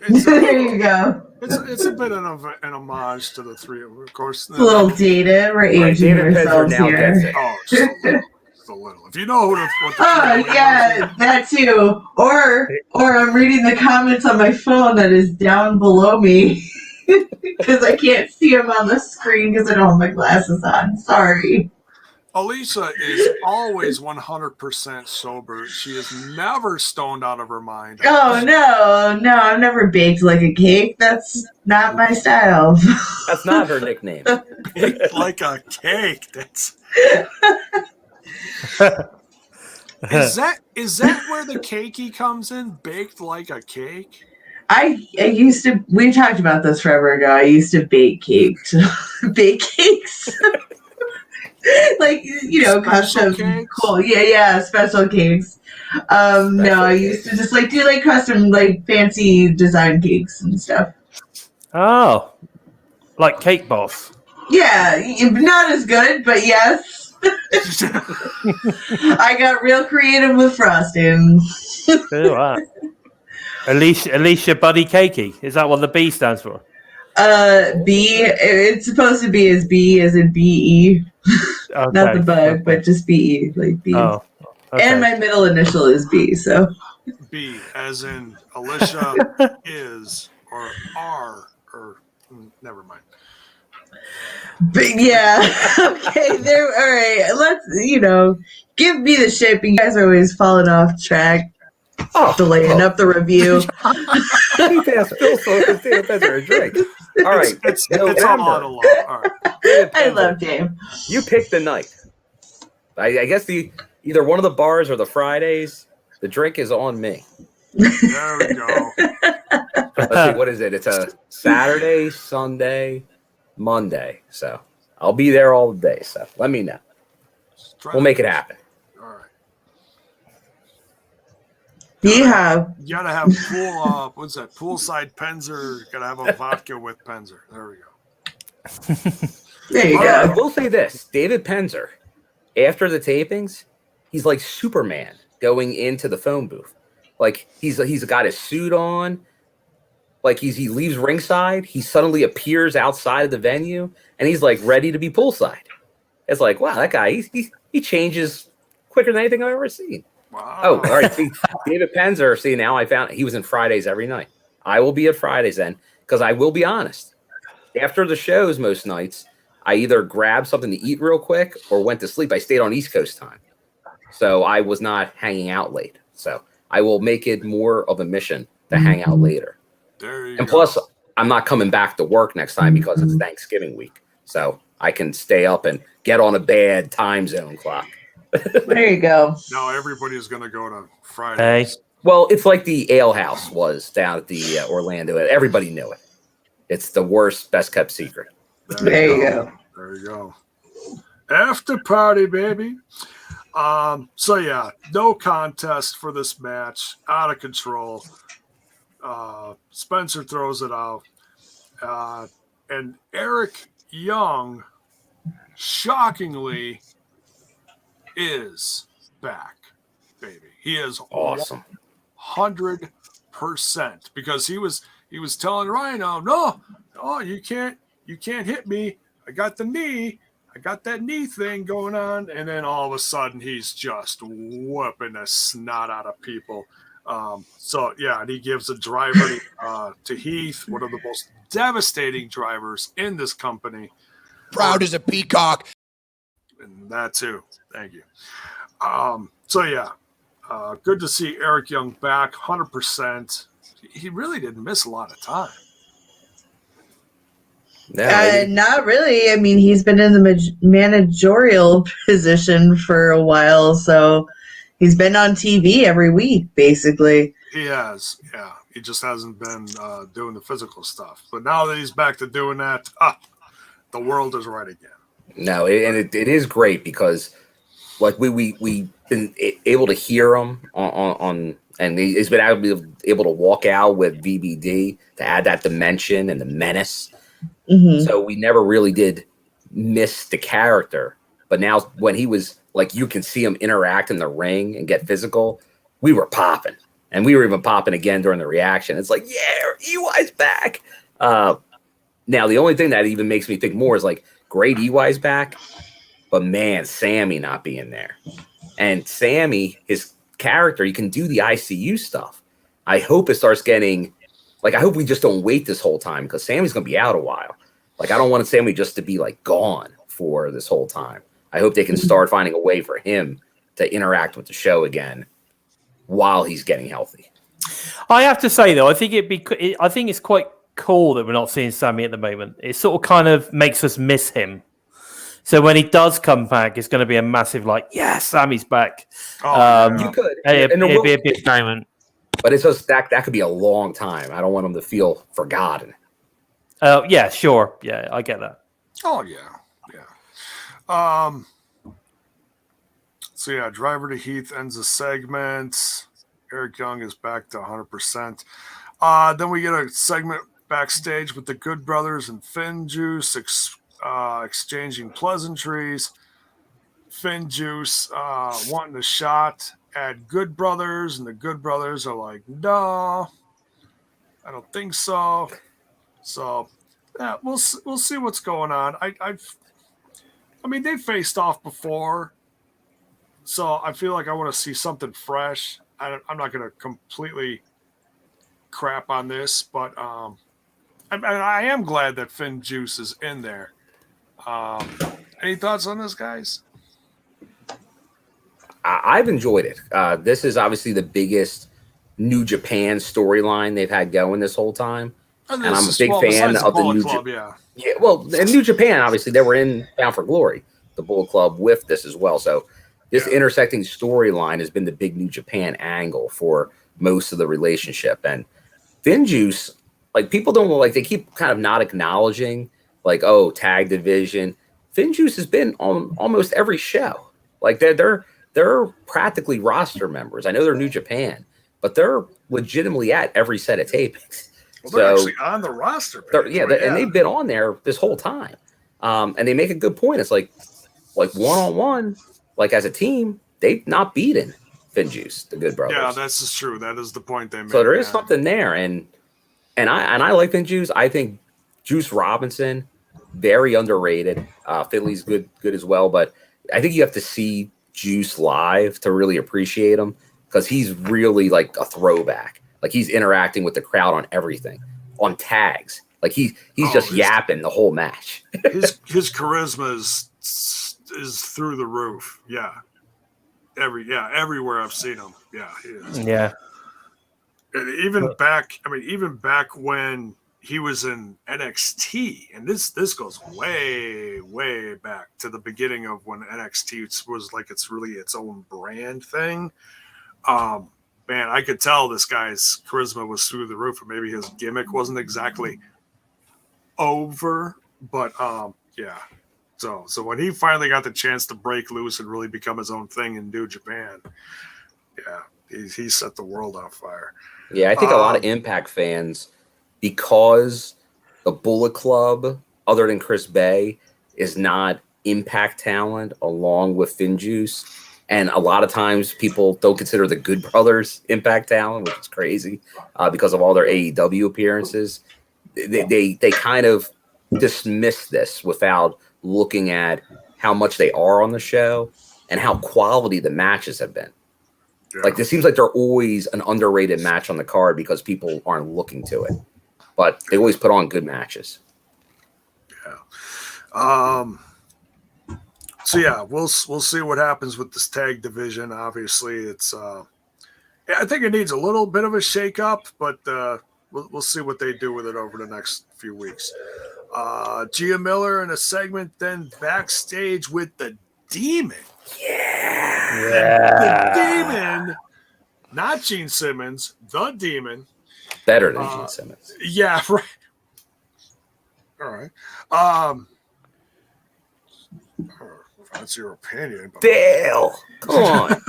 There you go. It's a bit of an homage to the three of them, of course. It's a little dated. We're aging ourselves here. Oh, just a little. If you know what yeah, that too. Or I'm reading the comments on my phone that is down below me because I can't see them on the screen because I don't have my glasses on. Sorry. Alicia is always 100% sober. She is never stoned out of her mind. Oh, no, I've never baked like a cake. That's not my style. That's not her nickname. Baked like a cake. That's... Is that where the cakey comes in? Baked like a cake? I used to, we talked about this forever ago. I used to bake cakes. Bake cakes. Like, custom cool. Yeah, special cakes. No, I used to just do custom fancy design cakes and stuff. Oh, like Cake Boss. Yeah, not as good, but yes. I got real creative with frosting. Oh, wow. Alicia Buddy Cakey. Is that what the B stands for? B. It's supposed to be as B as in B-E. Okay. Not the bug, but just B-E, like B. Oh, okay. And my middle initial is B, so. B, as in Alicia is, or R, or Never mind. But yeah. Okay. There. All right. Let's. Give me the ship. You guys are always falling off track. Delaying up the review. Keep ass Phil so his David Penzer a drink. All right. It's all out of love. All right. I love Dave. You pick the night. I guess either one of the bars or the Fridays. The drink is on me. There we go. Let's see, what is it? It's a Saturday, Sunday, Monday. So I'll be there all the day. So let me know. We'll make it happen. All right. You gotta have pool. What's that? Poolside Penzer. Gotta have a vodka with Penzer. There we go. There you go. I will say this: David Penzer, after the tapings, he's like Superman going into the phone booth. Like he's got his suit on. Like he leaves ringside, he suddenly appears outside of the venue, and he's like ready to be poolside. It's like, wow, that guy he changes quicker than anything I've ever seen. Wow. Oh, all right. See, David Penzer. See, now I found he was in Fridays every night. I will be at Fridays then, because I will be honest. After the shows, most nights, I either grabbed something to eat real quick or went to sleep. I stayed on East Coast time, so I was not hanging out late. So I will make it more of a mission to hang out later. And plus, I'm not coming back to work next time because it's Thanksgiving week. So I can stay up and get on a bad time zone clock. There you go. Now everybody's going to go to Friday. Hey. Well, it's like the Ale House was down at the Orlando. Everybody knew it. It's the worst, best kept secret. There you go. There you go. After party, baby. So yeah, no contest for this match. Out of control. Spencer throws it out. And Eric Young, shockingly, is back, baby. He is awesome. 100%, because he was telling Rhino, no, you can't hit me. I got the knee. I got that knee thing going on. And then all of a sudden he's just whooping the snot out of people. So yeah, and he gives a driver to Heath, one of the most devastating drivers in this company. Proud as a peacock. And that too. Thank you. So yeah, good to see Eric Young back, 100%. He really didn't miss a lot of time. Not really. I mean, he's been in the managerial position for a while, so he's been on TV every week, basically. He has, yeah. He just hasn't been doing the physical stuff. But now that he's back to doing that, the world is right again. No, it is great because, like, we've been able to hear him on and he's been able to walk out with VBD to add that dimension and the menace. Mm-hmm. So we never really did miss the character. But now when he was, like, you can see him interact in the ring and get physical, we were popping. And we were even popping again during the reaction. It's like, yeah, EY's back. Now, the only thing that even makes me think more is, like, great EY's back, but, man, Sammy not being there. And Sammy, his character, he can do the ICU stuff. I hope it starts getting, like, I hope we just don't wait this whole time because Sammy's going to be out a while. Like, I don't want Sammy just to be, like, gone for this whole time. I hope they can start finding a way for him to interact with the show again while he's getting healthy. I have to say, though, I think it's quite cool that we're not seeing Sammy at the moment. It sort of kind of makes us miss him. So when he does come back, it's going to be a massive, like, yeah, Sammy's back. You could. It'd be a big moment. But it's just that could be a long time. I don't want him to feel forgotten. Yeah, sure. Yeah, I get that. Oh, yeah. So yeah, driver to Heath ends the segment. Eric Young is back to 100%. Then we get a segment backstage with the Good Brothers and Finn Juice exchanging pleasantries. Finn Juice wanting a shot at Good Brothers, and the Good Brothers are like, no, I don't think so. So yeah, we'll see what's going on. I mean, they faced off before, so I feel like I want to see something fresh. I'm not going to completely crap on this, but I am glad that Finn Juice is in there. Any thoughts on this, guys? I've enjoyed it. This is obviously the biggest New Japan storyline they've had going this whole time. And I'm a big fan of the New Club, yeah. Yeah, well, in New Japan, obviously, they were in Bound for Glory, the Bullet Club, with this as well. So this intersecting storyline has been the big New Japan angle for most of the relationship. And Finn Juice, like, people don't like, they keep kind of not acknowledging, like, oh, tag division. Finn Juice has been on almost every show. Like, they're practically roster members. I know they're New Japan, but they're legitimately at every set of tapings. Well, they're actually on the roster page, and they've been on there this whole time. And they make a good point. It's like one-on-one, like as a team, they've not beaten Finn Juice, the Good Brothers. Yeah, that's just true. That is the point they made. So there is something there. And I like Finn Juice. I think Juice Robinson, very underrated. Finley's good as well. But I think you have to see Juice live to really appreciate him, because he's really like a throwback. Like, he's interacting with the crowd on everything, on tags. Like, he's just yapping the whole match. his charisma is through the roof. Yeah. Everywhere I've seen him. Yeah, he is. Yeah. And even back when he was in NXT, and this goes way, way back to the beginning of when NXT was like it's really its own brand thing. Man, I could tell this guy's charisma was through the roof, or maybe his gimmick wasn't exactly over, but yeah. So when he finally got the chance to break loose and really become his own thing in New Japan, yeah, he set the world on fire. Yeah, I think a lot of Impact fans, because the Bullet Club, other than Chris Bay, is not Impact talent along with Finn Juice. And a lot of times people don't consider the Good Brothers Impact talent, which is crazy, because of all their AEW appearances. They kind of dismiss this without looking at how much they are on the show and how quality the matches have been. Yeah. Like, it seems like they're always an underrated match on the card because people aren't looking to it. But they always put on good matches. Yeah. So yeah, we'll see what happens with this tag division. Obviously, it's I think it needs a little bit of a shake-up, but we'll see what they do with it over the next few weeks. Gia Miller in a segment, then backstage with the Demon. Yeah. The Demon, not Gene Simmons, the Demon. Better than Gene Simmons. Yeah, right. All right. That's your opinion. But Dale, come on.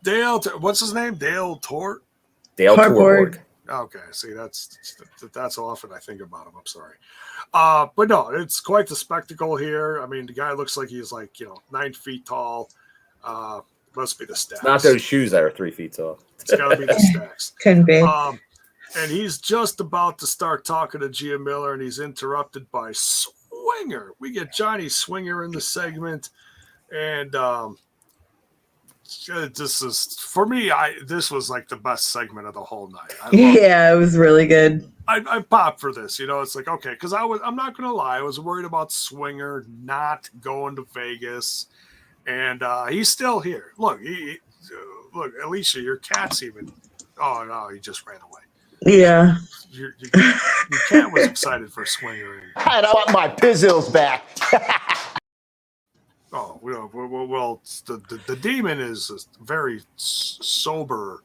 Dale, what's his name? Dale Tort? Dale Torborg. Okay, see, that's often I think about him. I'm sorry. But no, it's quite the spectacle here. I mean, the guy looks like he's 9 feet tall. Must be the stacks. Not those shoes that are 3 feet tall. It's got to be the stacks. Can be. And he's just about to start talking to Gia Miller, and he's interrupted by Swinger. We get Johnny Swinger in the segment, and this is, for me, this was like the best segment of the whole night. Yeah, it was really good. I popped for this, it's like, okay, because I'm not gonna lie, I was worried about Swinger not going to Vegas, and he's still here. Look, look, Alicia, your cat's even. Oh no, he just ran away. Yeah. Your cat was excited for Swinger. And I want my pizzles back. Oh, well, the Demon is a very sober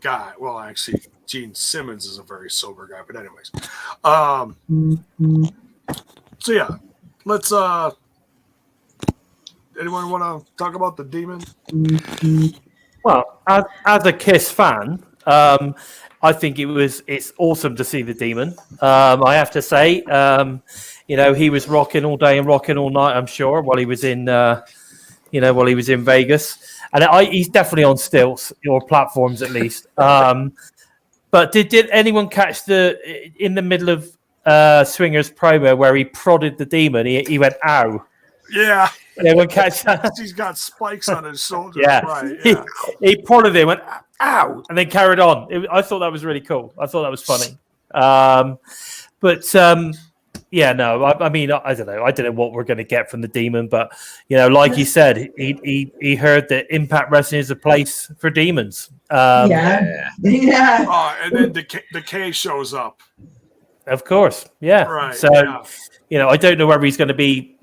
guy. Well, actually, Gene Simmons is a very sober guy. But anyways, so yeah, let's. Anyone want to talk about the Demon? Well, as a Kiss fan, I think it's awesome to see the Demon. I have to say, he was rocking all day and rocking all night, I'm sure, while he was in Vegas. And he's definitely on stilts, or platforms at least. But did anyone catch in the middle of Swinger's promo where he prodded the Demon? He went, ow. Yeah. Anyone catch that? He's got spikes on his shoulders. Yeah. Right. Yeah. He prodded him, went, ow, and then carried on. I thought that was really cool. I thought that was funny. Yeah, no, I mean, I don't know. I don't know what we're going to get from the Demon, but like you said, he heard that Impact Wrestling is a place for demons. Yeah. And then Decay shows up. Of course, yeah. Right. So, I don't know whether he's going to be,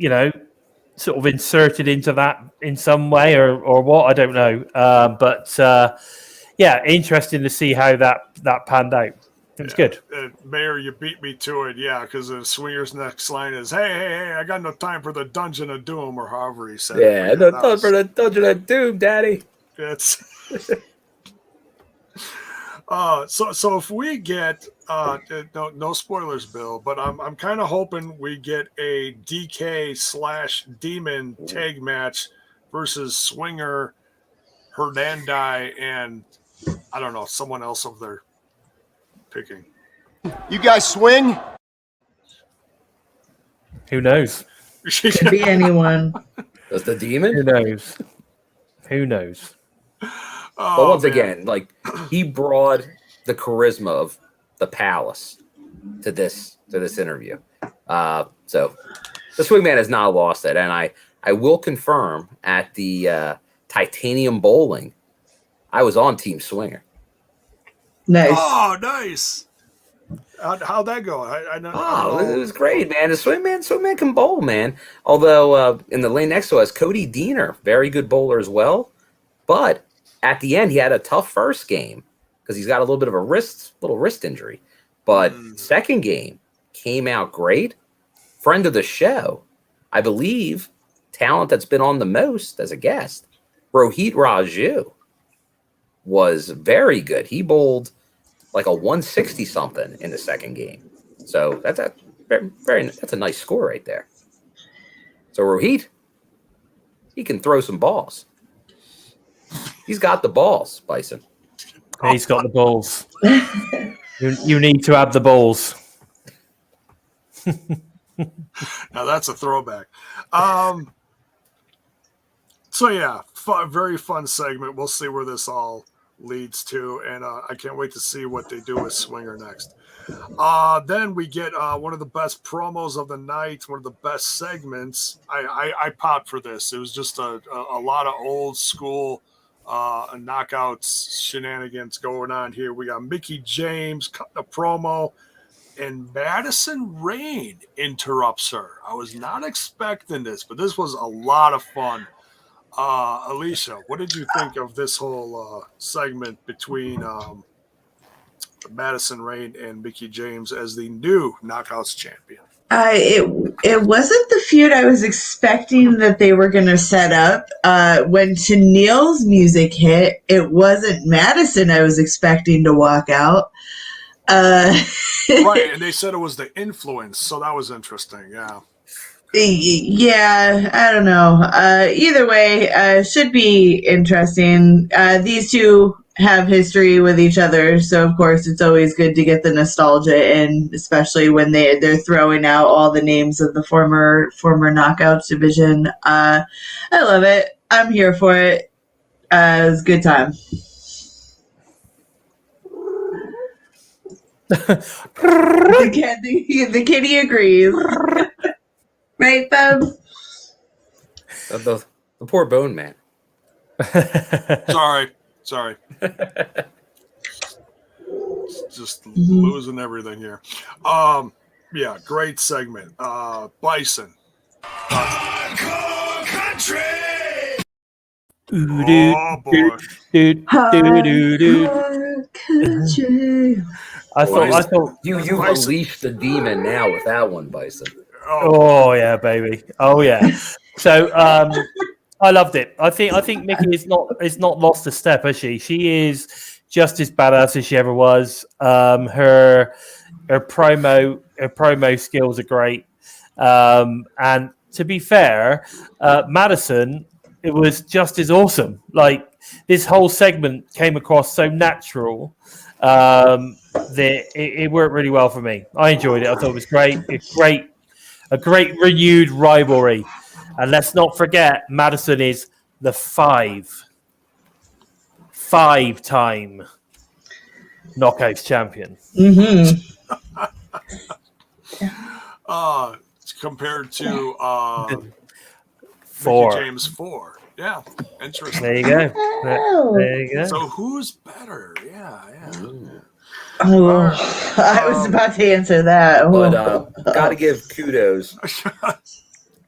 sort of inserted into that in some way or what. I don't know. Yeah, interesting to see how that panned out. It was good. Mayor, you beat me to it, because the Swinger's next line is, hey, I got no time for the Dungeon of Doom, or however he said it. Yeah, no time for the Dungeon of Doom, Daddy. It's so if we get no spoilers, Bill, but I'm kind of hoping we get a DK/Demon tag match versus Swinger, Hernandez, and I don't know, someone else of their picking. You guys swing? Who knows? Could be anyone. Does the Demon? Who knows? But once again, he brought the charisma of the Palace to this interview. So the Swingman has not lost it, and I will confirm at the Titanium Bowling, I was on Team Swinger. Nice. Oh, nice. How'd that go? It was great, man. The Swingman can bowl, man. Although in the lane next to us, Cody Diener, very good bowler as well. But at the end, he had a tough first game because he's got a little bit of a little wrist injury. But second game came out great. Friend of the show, I believe, talent that's been on the most as a guest, Rohit Raju, was very good. He bowled like a 160 something in the second game. So that's a that's a nice score right there. So Rohit, he can throw some balls. He's got the balls, Bison. He's got the balls. You need to have the balls. Now that's a throwback. Very fun segment. We'll see where this all leads to, and I can't wait to see what they do with Swinger next. Then we get one of the best promos of the night, one of the best segments. I popped for this. It was just a lot of old school knockouts shenanigans going on here. We got Mickie James cutting a promo, and Madison Rayne interrupts her. I was not expecting this, but this was a lot of fun. Alicia, what did you think of this whole segment between Madison Rayne and Mickie James as the new Knockouts champion? It wasn't the feud I was expecting that they were going to set up. When Tennille's music hit, it wasn't Madison I was expecting to walk out. Right, and they said it was the influence, so that was interesting. Yeah, I don't know. Either way, should be interesting. These two have history with each other, so of course it's always good to get the nostalgia in, especially when they're throwing out all the names of the former Knockouts division. I love it. I'm here for it. It was a good time. The kitty agrees. Right, Bob? The poor Bone Man. Sorry. Just losing everything here. Great segment. Bison. Hardcore country. Oh boy. I thought you unleashed the demon now with that one, Bison. Oh yeah, baby. Oh yeah. So I loved it. I think Mickie is not lost a step, has she? She is just as badass as she ever was. Her promo skills are great. And to be fair, Madison, it was just as awesome. Like, this whole segment came across so natural that it worked really well for me. I enjoyed it. I thought it was great. A great renewed rivalry. And let's not forget, Madison is the five-time Knockouts champion. Mm-hmm. compared to Four. Mickie James 4. Yeah, interesting. There you go. There you go. So who's better? Yeah. Oh, I was about to answer that. But got to give kudos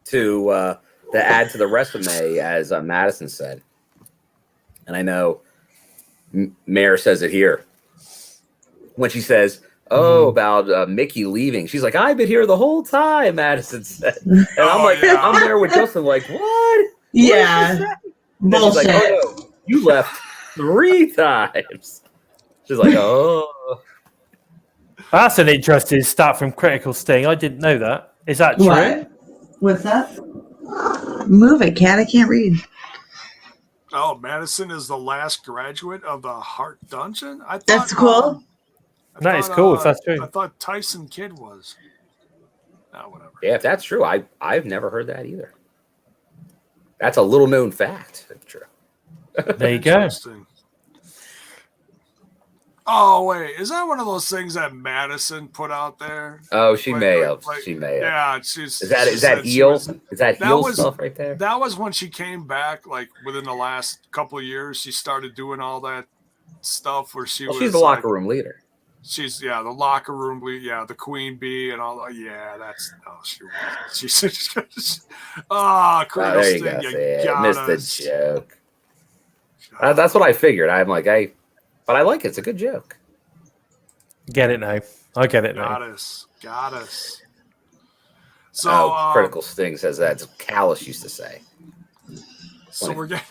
to add to the resume, as Madison said. And I know Mayor says it here when she says, about Mickie leaving. She's like, I've been here the whole time, Madison said. And I'm like, I'm there with Justin, like, what? Yeah. Bullshit. She's like, oh, no, you left 3 times. She's like, oh. That's an interesting stat from Critical Sting. I didn't know that. Is that true? What? What's that? Move it, cat. I can't read. Oh, Madison is the last graduate of the Heart Dungeon? I thought, That's cool. That is cool if that's true. I thought Tyson Kidd was. Oh, whatever. Yeah, if that's true, I've never heard that either. That's a little known fact. That's true. There you go. Oh, wait. Is that one of those things that Madison put out there? Oh, she may have. She may have. Yeah. Is that heel? Is that heel stuff right there? That was when she came back, like within the last couple of years. She started doing all that stuff where she was. She's the locker room leader. She's the locker room lead. Yeah, the queen bee and all. Yeah, that's she wasn't. She's There you go. Missed the joke. That's what I figured. I'm like, but I like it. It's a good joke. Get it now. I get it now. Got us. So Critical Sting says that's Callis used to say. So we're getting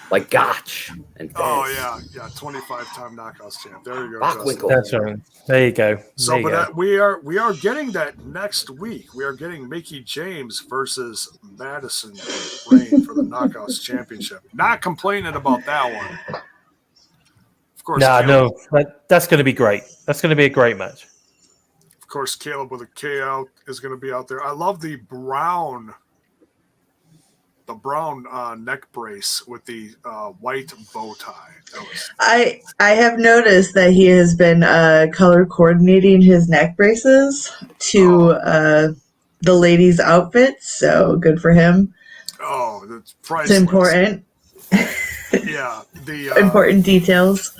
like Gotch and Fez. 25-time Knockouts champ. There you go. Bockwinkel. That's right. There you go. So, we are getting that next week. We are getting Mickie James versus Madison Rayne for the Knockouts Championship. Not complaining about that one. Of course. No, that's going to be great. That's going to be a great match. Of course, Caleb with a K out is going to be out there. I love the brown neck brace with the white bow tie. I have noticed that he has been color coordinating his neck braces to the ladies' outfits. So good for him. Oh, that's priceless. It's important. Yeah, the important details.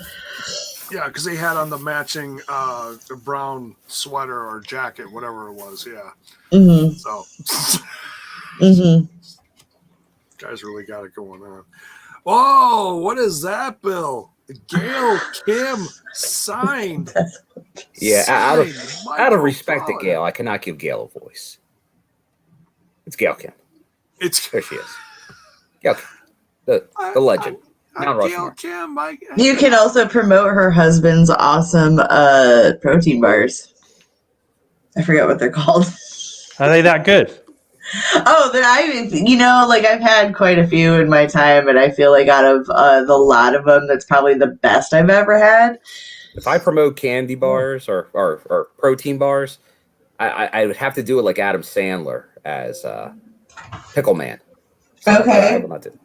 Yeah, because he had on the matching the brown sweater or jacket, whatever it was. Yeah. Mm-hmm. So. Mm-hmm. Guys really got it going on. Whoa, what is that, Bill? Gail Kim signed. Yeah, out of respect to Gail, I cannot give Gail a voice. It's Gail Kim. There she is. Gail Kim, the legend. Gail Kim. You can also promote her husband's awesome protein bars. I forget what they're called. Are they that good? Oh, I've had quite a few in my time, and I feel like out of the lot of them, that's probably the best I've ever had. If I promote candy bars or protein bars, I would have to do it like Adam Sandler as Pickle Man. Okay. I will not do.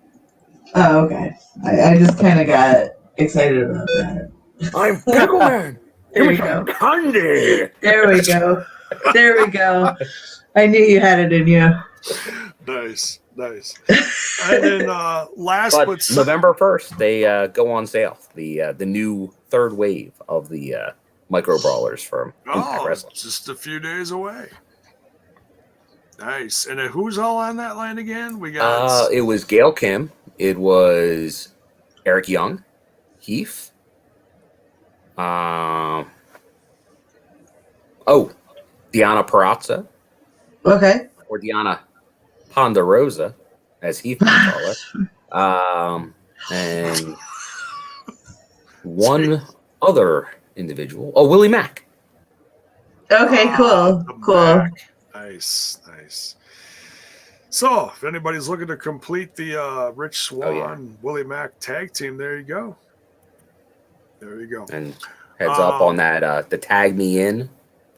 Oh, okay. I just kind of got excited about that. I'm Pickle Man. There we go. Candy. There we go. There we go. I knew you had it in you. Nice. And then November 1st, they go on sale. The new third wave of the micro brawlers from Impact Wrestling. Just a few days away. Nice. And who's all on that line again? We got. It was Gail Kim. It was Eric Young, Heath. Deonna Purrazzo. Okay. Or Deonna Ponderosa, as Heath would call it. And one other individual. Oh, Willie Mack. Okay, cool. Nice. So, if anybody's looking to complete the Rich Swann, Willie Mack tag team, there you go. And heads up on that, the Tag Me In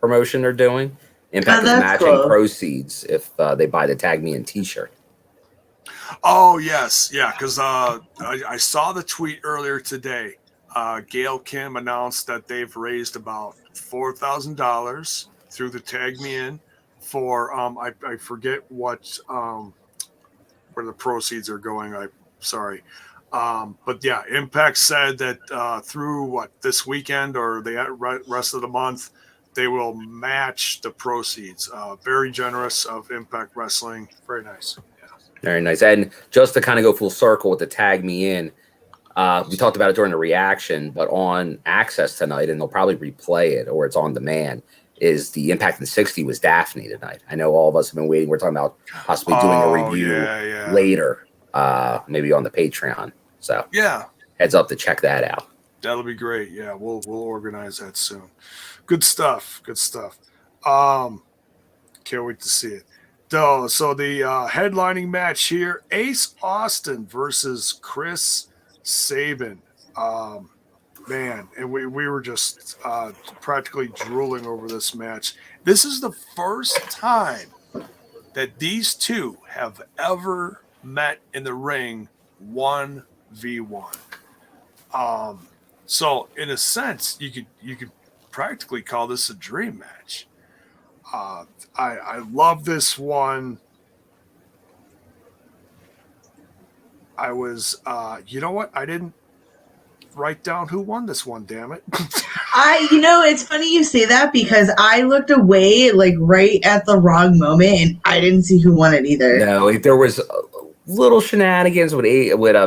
promotion they're doing. Impact is matching proceeds if they buy the Tag Me In t-shirt. Oh, yes. Yeah, because I saw the tweet earlier today. Gail Kim announced that they've raised about $4,000 through the Tag Me In for I forget what where the proceeds are going. I'm sorry. But yeah, Impact said that through this weekend or the rest of the month, they will match the proceeds. Very generous of Impact Wrestling. Very nice. Yeah. Very nice. And just to kind of go full circle with the tag me in, we talked about it during the reaction, but on Access tonight, and they'll probably replay it or it's on demand, is the Impact in 60 was Daphne tonight. I know all of us have been waiting. We're talking about possibly doing a review later, maybe on the Patreon. So yeah, heads up to check that out. That'll be great. Yeah, we'll organize that soon. Good stuff. Good stuff. Can't wait to see it. So the headlining match here, Ace Austin versus Chris Saban. Man, and we were just practically drooling over this match. This is the first time that these two have ever met in the ring 1v1. So in a sense, you could practically call this a dream match. I love this one. I was, you know what? I didn't write down who won this one. Damn it! It's funny you say that because I looked away right at the wrong moment and I didn't see who won it either. No, there was little shenanigans with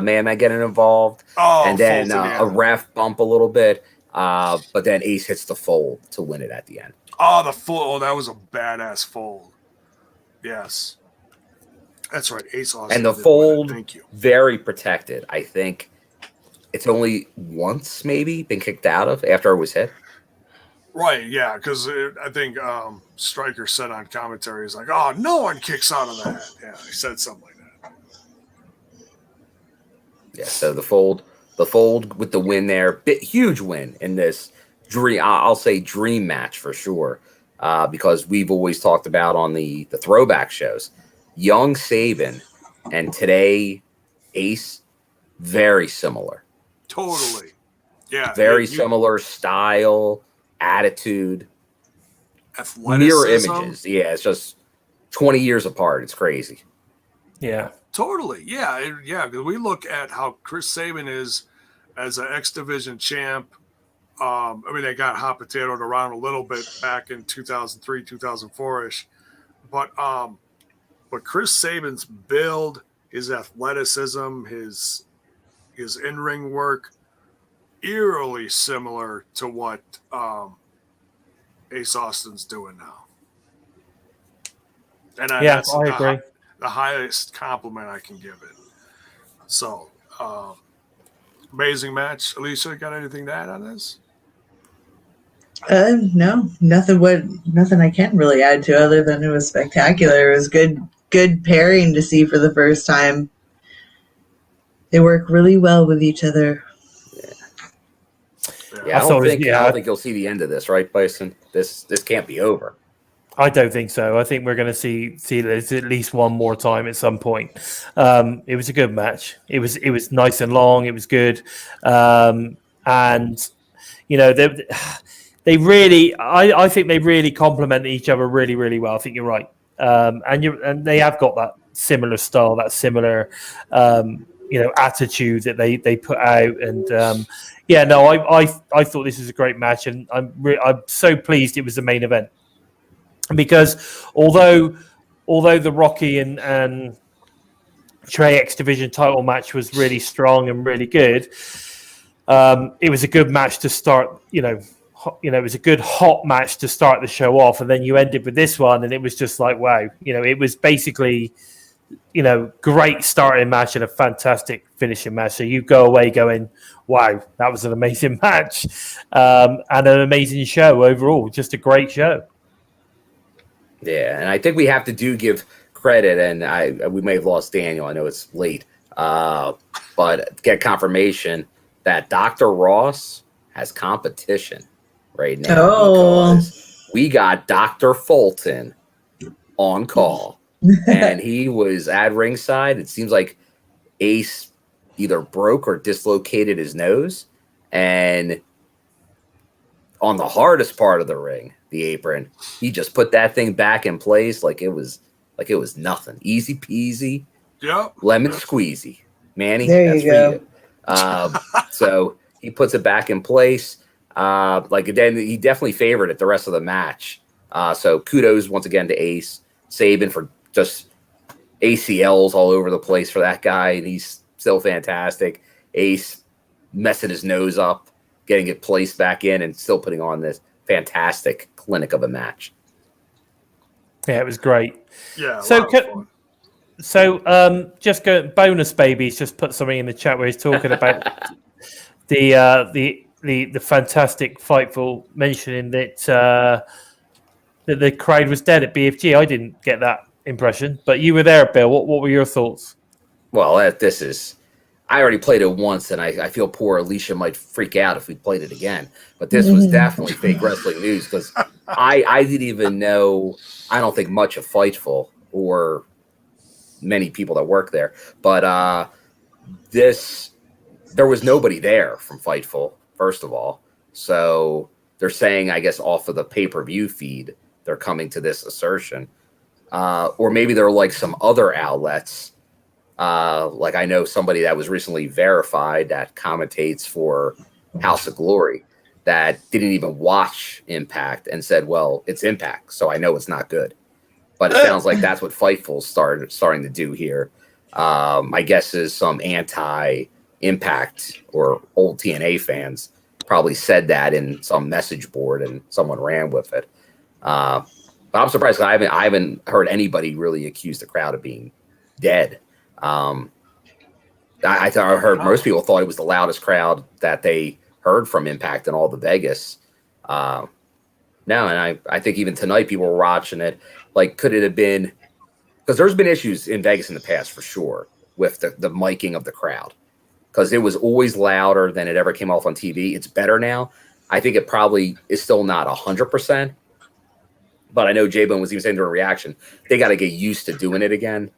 Madman getting involved, and then a ref bump a little bit, but then Ace hits the fold to win it at the end. Oh, the fold! Oh, that was a badass fold. Yes, that's right. Ace Austin. And the fold, very protected. I think it's only once maybe been kicked out of after it was hit. Right, yeah, because I think Stryker said on commentary, he's like, "Oh, no one kicks out of that." Yeah, he said something like that. Yeah, so the fold with the win there, huge win in this dream. I'll say dream match for sure, because we've always talked about on the throwback shows, young Sabin and today Ace, very similar. Totally, yeah, very similar style, attitude, athleticism, mirror images. Yeah, it's just 20 years apart. It's crazy. Yeah. Totally, yeah. Because we look at how Chris Saban is as an X Division champ. I mean, they got hot potatoed around a little bit back in 2003, 2004-ish. But Chris Saban's build, his athleticism, his in-ring work, eerily similar to what Ace Austin's doing now. And I agree. The highest compliment I can give it. So, amazing match. Alicia, got anything to add on this? No, nothing I can really add to other than it was spectacular. It was good pairing to see for the first time. They work really well with each other. Yeah, I don't think you'll see the end of this, right, Bison? This can't be over. I don't think so. I think we're going to see this at least one more time at some point. It was a good match. It was nice and long. It was good, and they really. I think they really complement each other really, really well. I think you're right, and they have got that similar style, that similar attitude that they put out, and I thought this was a great match, and I'm so pleased it was the main event. Because although the Rocky and Trey X Division title match was really strong and really good, it was a good match to start. It was a good hot match to start the show off, and then you ended with this one, and it was just like wow. It was basically great starting match and a fantastic finishing match. So you go away going, wow, that was an amazing match and an amazing show overall. Just a great show. Yeah, and I think we have to give credit, and we may have lost Daniel. I know it's late, but get confirmation that Dr. Ross has competition right now because we got Dr. Fulton on call, and he was at ringside. It seems like Ace either broke or dislocated his nose, and on the hardest part of the ring, the apron, he just put that thing back in place like it was nothing. Easy peasy. Yep. Lemon squeezy. Manny, There that's you go. for you. So he puts it back in place. Then he definitely favored it the rest of the match. So kudos once again to Ace. Sabin for just ACLs all over the place for that guy, and he's still fantastic. Ace messing his nose up, getting it placed back in, and still putting on this fantastic clinic of a match. Yeah, it was great. Yeah. Just go bonus babies. Just put something in the chat where he's talking about the fantastic Fightful, mentioning that the crowd was dead at BFG. I didn't get that impression, but you were there, Bill. What were your thoughts? Well, I already played it once, and I feel poor Alicia might freak out if we played it again. But this was definitely fake wrestling news, because I didn't even know, I don't think much of Fightful or many people that work there. But there was nobody there from Fightful, first of all. So they're saying, I guess, off of the pay-per-view feed, they're coming to this assertion. Or maybe they're like some other outlets. Like I know somebody that was recently verified that commentates for House of Glory that didn't even watch Impact and said, well, it's Impact, so I know it's not good. But it sounds like that's what Fightful's starting to do here. My guess is some anti-Impact or old TNA fans probably said that in some message board and someone ran with it. But I'm surprised, because I haven't heard anybody really accuse the crowd of being dead. I heard most people thought it was the loudest crowd that they heard from Impact in all the Vegas. No, and I think even tonight people were watching it. Like, could it have been, because there's been issues in Vegas in the past for sure with the miking of the crowd, because it was always louder than it ever came off on TV. It's better now. I think it probably is still not 100%. But I know J-Bone was even saying during reaction, they got to get used to doing it again.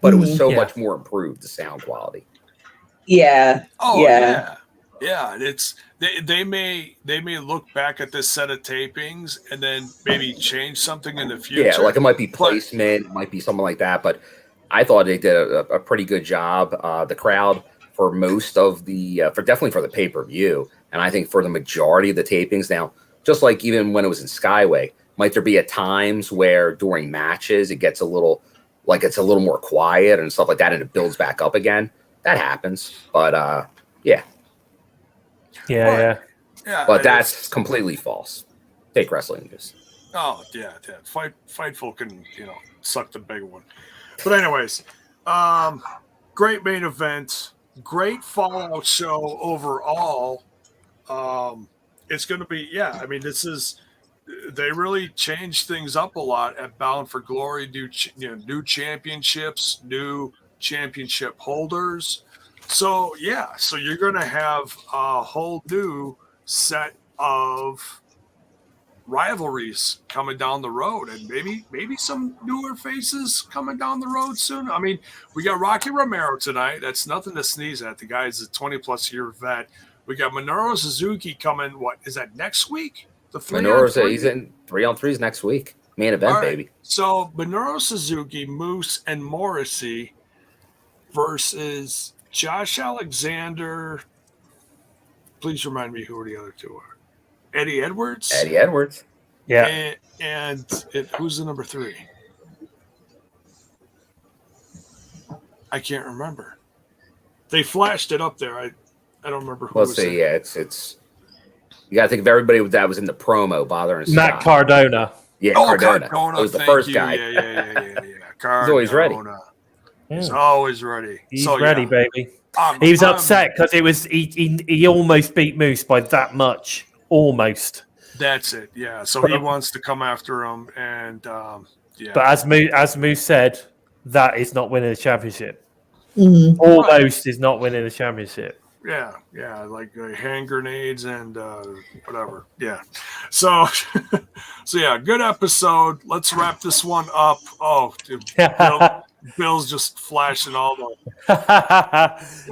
But it was so much more improved, the sound quality. Yeah. Oh yeah. It's they may look back at this set of tapings and then maybe change something in the future. Yeah, like it might be placement, it might be something like that. But I thought they did a pretty good job. The crowd for most of definitely for the pay-per-view, and I think for the majority of the tapings now, just like even when it was in Skyway, might there be at times where during matches it gets a little more quiet and stuff like that, and it builds back up again. That happens, but yeah. But that's completely false. Fake wrestling news. Oh yeah. Fightful can suck the big one. But anyways, great main event, great Fallout show overall. It's going to be they really changed things up a lot at Bound for Glory. New championships, new championship holders. So you're going to have a whole new set of rivalries coming down the road, and maybe some newer faces coming down the road soon. I mean, we got Rocky Romero tonight. That's nothing to sneeze at. The guy's a 20-plus year vet. We got Menorah Suzuki coming. What is that, next week? Menorah, he's in 3-on-3s next week. Main event, right, baby. So Menorah Suzuki, Moose, and Morrissey versus Josh Alexander. Please remind me who the other two are. Eddie Edwards. Yeah. And who's the number 3? I can't remember. They flashed it up there. I don't remember who. Let's see. Yeah, it's. You got to think of everybody that was in the promo bothering Matt Scott. Cardona. Yeah, Cardona. That was the first guy. Yeah. Cardona. He's always ready. He's always ready. He's ready, baby. He was upset because it was he almost beat Moose by that much. Almost. That's it. Yeah. So he wants to come after him, and yeah. But as Moose said, that is not winning the championship. Mm-hmm. Almost is not winning the championship. Yeah, like hand grenades and whatever. Yeah. So yeah, good episode. Let's wrap this one up. Oh, dude, Bill's just flashing all the.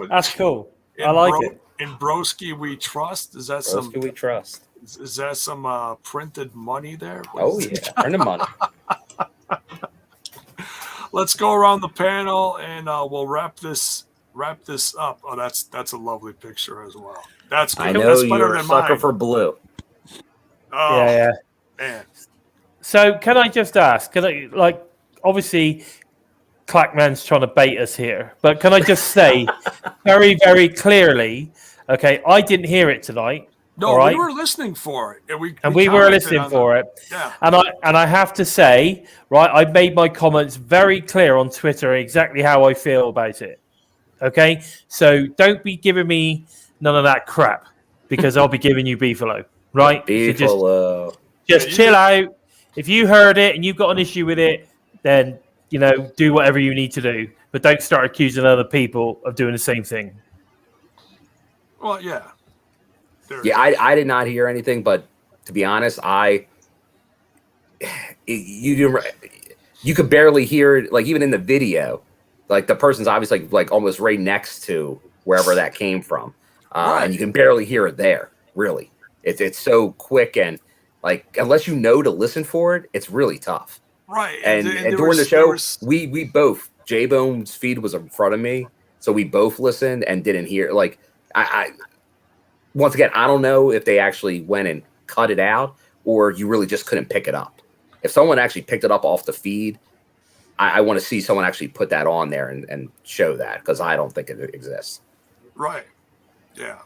That's cool. I like it. In Broski We Trust. Is that Broski We Trust. Is that some printed money there? Oh yeah, printed money. Let's go around the panel and we'll wrap this up. Oh, that's a lovely picture as well. That's good. I know That's better you're a than sucker mine. for blue. Oh, Yeah. man. So can I just ask? Obviously, Clackman's trying to bait us here, but can I just say very, very clearly? Okay, I didn't hear it tonight. No, all right? we were listening for it, and we were listening for it. Yeah. And I have to say, right, I made my comments very clear on Twitter exactly how I feel about it. Okay, so don't be giving me none of that crap because I'll be giving you beefalo, right? Beefalo. So just chill out. If you heard it and you've got an issue with it, then do whatever you need to do, but don't start accusing other people of doing the same thing. Well, yeah. Yeah, I did not hear anything, but to be honest, you could barely hear it, like even in the video, like the person's obviously like almost right next to wherever that came from, and you can barely hear it there. Really, it's so quick and like unless you know to listen for it, it's really tough. Right. And during the show, we both J-Bone's feed was in front of me, so we both listened and didn't hear. Like I once again, I don't know if they actually went and cut it out or you really just couldn't pick it up. If someone actually picked it up off the feed, I want to see someone actually put that on there and show that because I don't think it exists. Right. Yeah.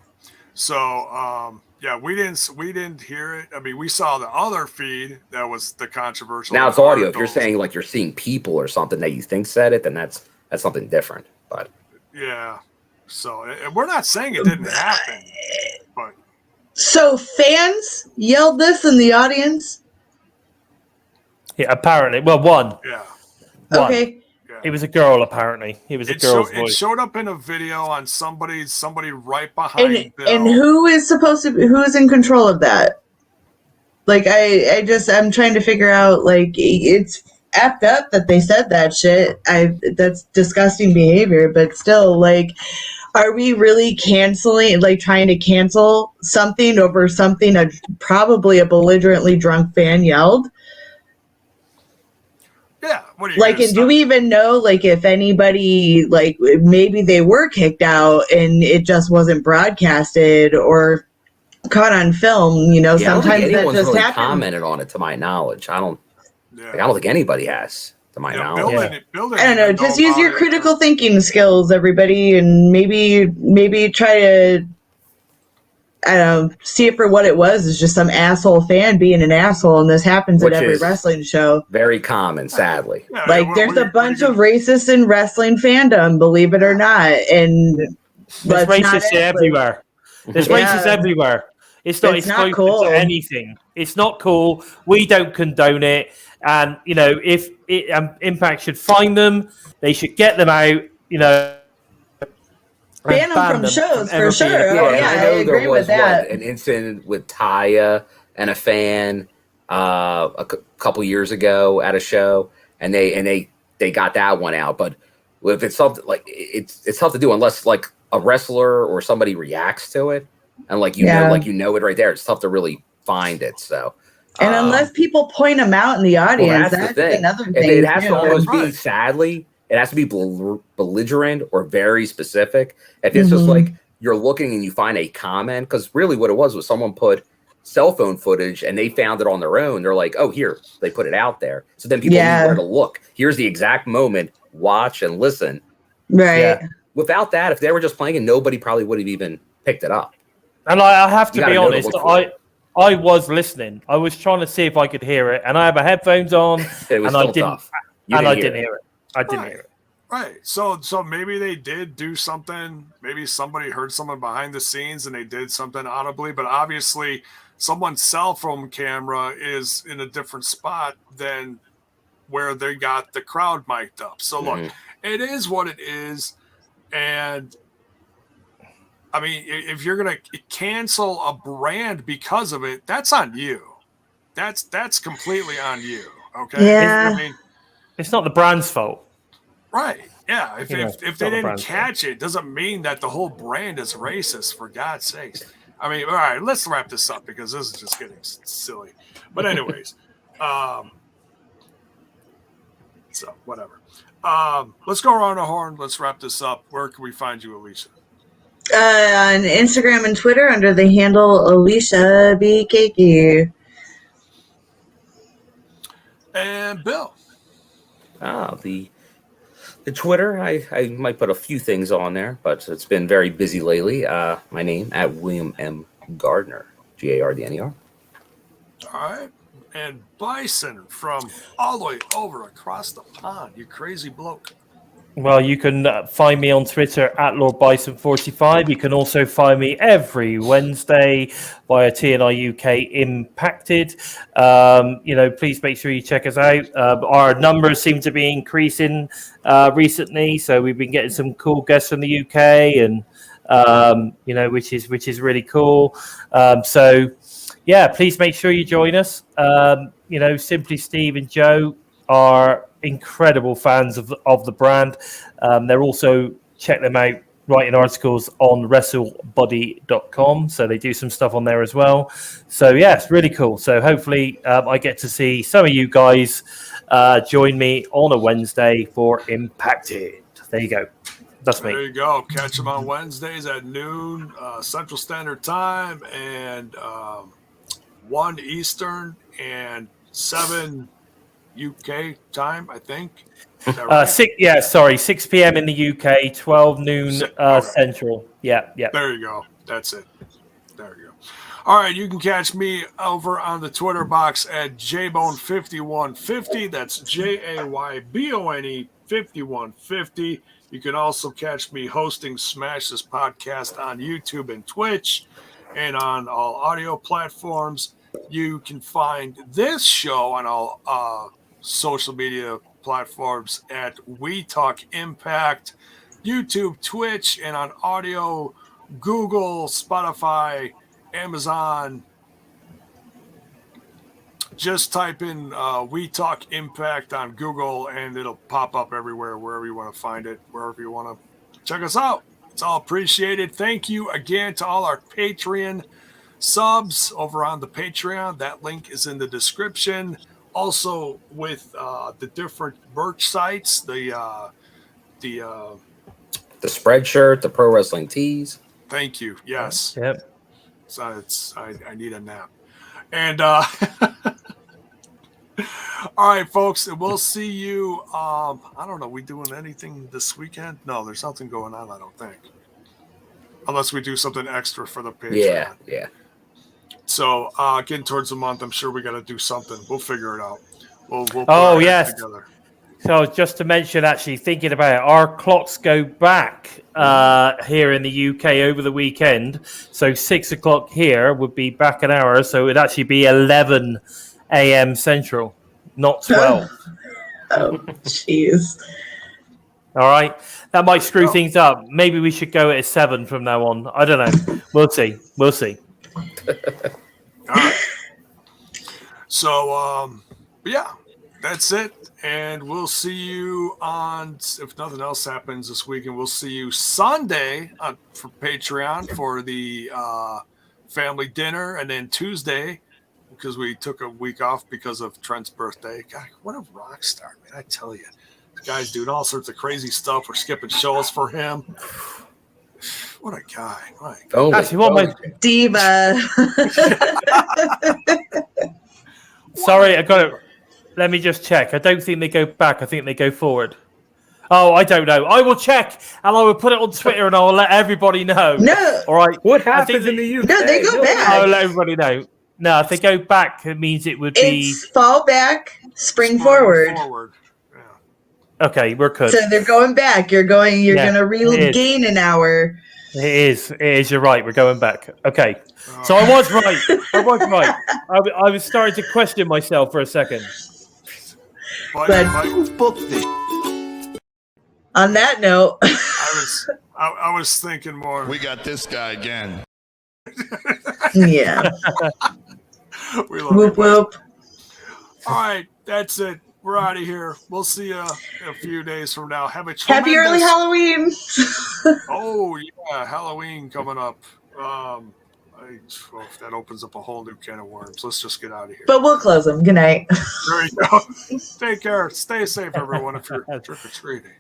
So yeah, we didn't hear it. I mean, we saw the other feed that was the controversial. Now it's audio. If you're saying like you're seeing people or something that you think said it, then that's something different. But yeah. So we're not saying it didn't happen, but so fans yelled this in the audience. Yeah, apparently. Well, one. Yeah. One. Okay. Yeah. It was a girl. Apparently, it was a girl's voice. It showed up in a video on somebody right behind Bill. And who is in control of that? Like I'm trying to figure out. Like it's effed up that they said that shit. That's disgusting behavior. But still, like. Are we really canceling, like trying to cancel something over something probably a belligerently drunk fan yelled? Yeah. What do you like? And do we even know, like, if anybody, like, maybe they were kicked out and it just wasn't broadcasted or caught on film? Yeah, sometimes I don't think anyone's that just really happens. commented on it, to my knowledge. I don't think anybody has. To my knowledge, I don't know. Just use your critical thinking skills, everybody, and maybe try to, I don't know, see it for what it was. It's just some asshole fan being an asshole, and this happens at every wrestling show. Very common, sadly. Like, there's a bunch of racists in wrestling fandom, believe it or not, and there's racists everywhere. There's racists everywhere. It's not cool. To anything. It's not cool. We don't condone it. And, if Impact should find them, they should get them out, ban them from shows for sure. I agree with that. An incident with Taya and a fan a couple years ago at a show, and they got that one out. But if it's something like it's tough to do unless like a wrestler or somebody reacts to it, and like you know it right there. It's tough to really find it. So. And unless people point them out in the audience, that's another thing. It has to almost be, sadly, it has to be belligerent or very specific. If it's just like you're looking and you find a comment, because really what it was someone put cell phone footage and they found it on their own. They're like, oh, here, they put it out there. So then people knew where to look. Here's the exact moment, watch and listen. Right. Yeah. Without that, if they were just playing it, nobody probably would have even picked it up. And I have to be honest, I was listening. I was trying to see if I could hear it, and I had my headphones on, and I didn't. I didn't hear it. I didn't hear it. Right. So maybe they did do something. Maybe somebody heard someone behind the scenes, and they did something audibly. But obviously, someone's cell phone camera is in a different spot than where they got the crowd mic'd up. So look, it is what it is, and. I mean, if you're going to cancel a brand because of it, that's on you. That's completely on you. Okay. Yeah. It's not the brand's fault. Right. Yeah. If they didn't catch it, doesn't mean that the whole brand is racist, for God's sakes. I mean, all right, let's wrap this up because this is just getting silly. But anyways, so whatever. Let's go around the horn. Let's wrap this up. Where can we find you, Alicia? On Instagram and Twitter under the handle Alicia BKK. And Bill. The Twitter, I might put a few things on there, but it's been very busy lately. My name at William M. Gardner, Gardner. All right. And Bison from all the way over across the pond. You crazy bloke. Well, you can find me on Twitter at LordBison45. You can also find me every Wednesday via TNI UK Impacted. Please make sure you check us out. Our numbers seem to be increasing recently, so we've been getting some cool guests from the UK, and which is really cool. Please make sure you join us. Simply Steve and Joe are incredible fans of the brand. They're also, check them out, writing articles on wrestlebody.com, so they do some stuff on there as well. So it's really cool. So hopefully I get to see some of you guys join me on a Wednesday for Impacted. There you go. That's me. There you go. Catch them on Wednesdays at noon Central Standard Time and 1 Eastern and 7 UK time, I think. Is that right? 6 p.m. in the UK, 12 noon Central. Yeah. There you go. That's it. There you go. All right, you can catch me over on the Twitter box at JBone5150. That's JAYBONE 5150. You can also catch me hosting Smash This podcast on YouTube and Twitch and on all audio platforms. You can find this show on all social media platforms at We Talk Impact, YouTube, Twitch, and on audio, Google, Spotify, Amazon. Just type in We Talk Impact on Google and it'll pop up everywhere, wherever you want to find it, wherever you want to check us out. It's all appreciated. Thank you again to all our Patreon subs over on the Patreon. That link is in the description. Also with the different merch sites, the Spreadshirt, the Pro Wrestling Tees. Thank you. Yes. Yep. So I need a nap. And all right, folks, we'll see you. I don't know. We doing anything this weekend? No, there's nothing going on, I don't think. Unless we do something extra for the Patreon. Yeah. So getting towards the month, I'm sure we got to do something. We'll figure it out. We'll put together. So just to mention, actually thinking about it, our clocks go back here in the UK over the weekend. So 6 o'clock here would be back an hour. So it'd actually be 11 a.m. Central, not 12. Oh, jeez. All right. That might screw things up. Maybe we should go at 7 from now on. I don't know. We'll see. All right. So, that's it. And we'll see you on, if nothing else happens this weekend, we'll see you Sunday for Patreon for the family dinner. And then Tuesday, because we took a week off because of Trent's birthday. God, what a rock star, man. I tell you. This guy's doing all sorts of crazy stuff. We're skipping shows for him. What a guy. Diva. Sorry, I got it. Let me just check. I don't think they go back. I think they go forward. Oh, I don't know. I will check and I will put it on Twitter and I'll let everybody know. No. All right. What happens in the UK? No, they go back. I'll let everybody know. No, if they go back, it means it would be... It's fall back, spring forward. Yeah. Okay, we're good. So they're going back. You're going to regain an hour. It is. You're right. We're going back. Okay. So I was right. I was starting to question myself for a second. But on that note, I was thinking more. We got this guy again. Yeah. We love Whoop whoop. All right, that's it. We're out of here. We'll see you a few days from now. Have a Happy early Halloween. Oh yeah, Halloween coming up. If that opens up a whole new can of worms. Let's just get out of here. But we'll close them. Good night. There you go. Take care. Stay safe, everyone, if you're trick-or-treating.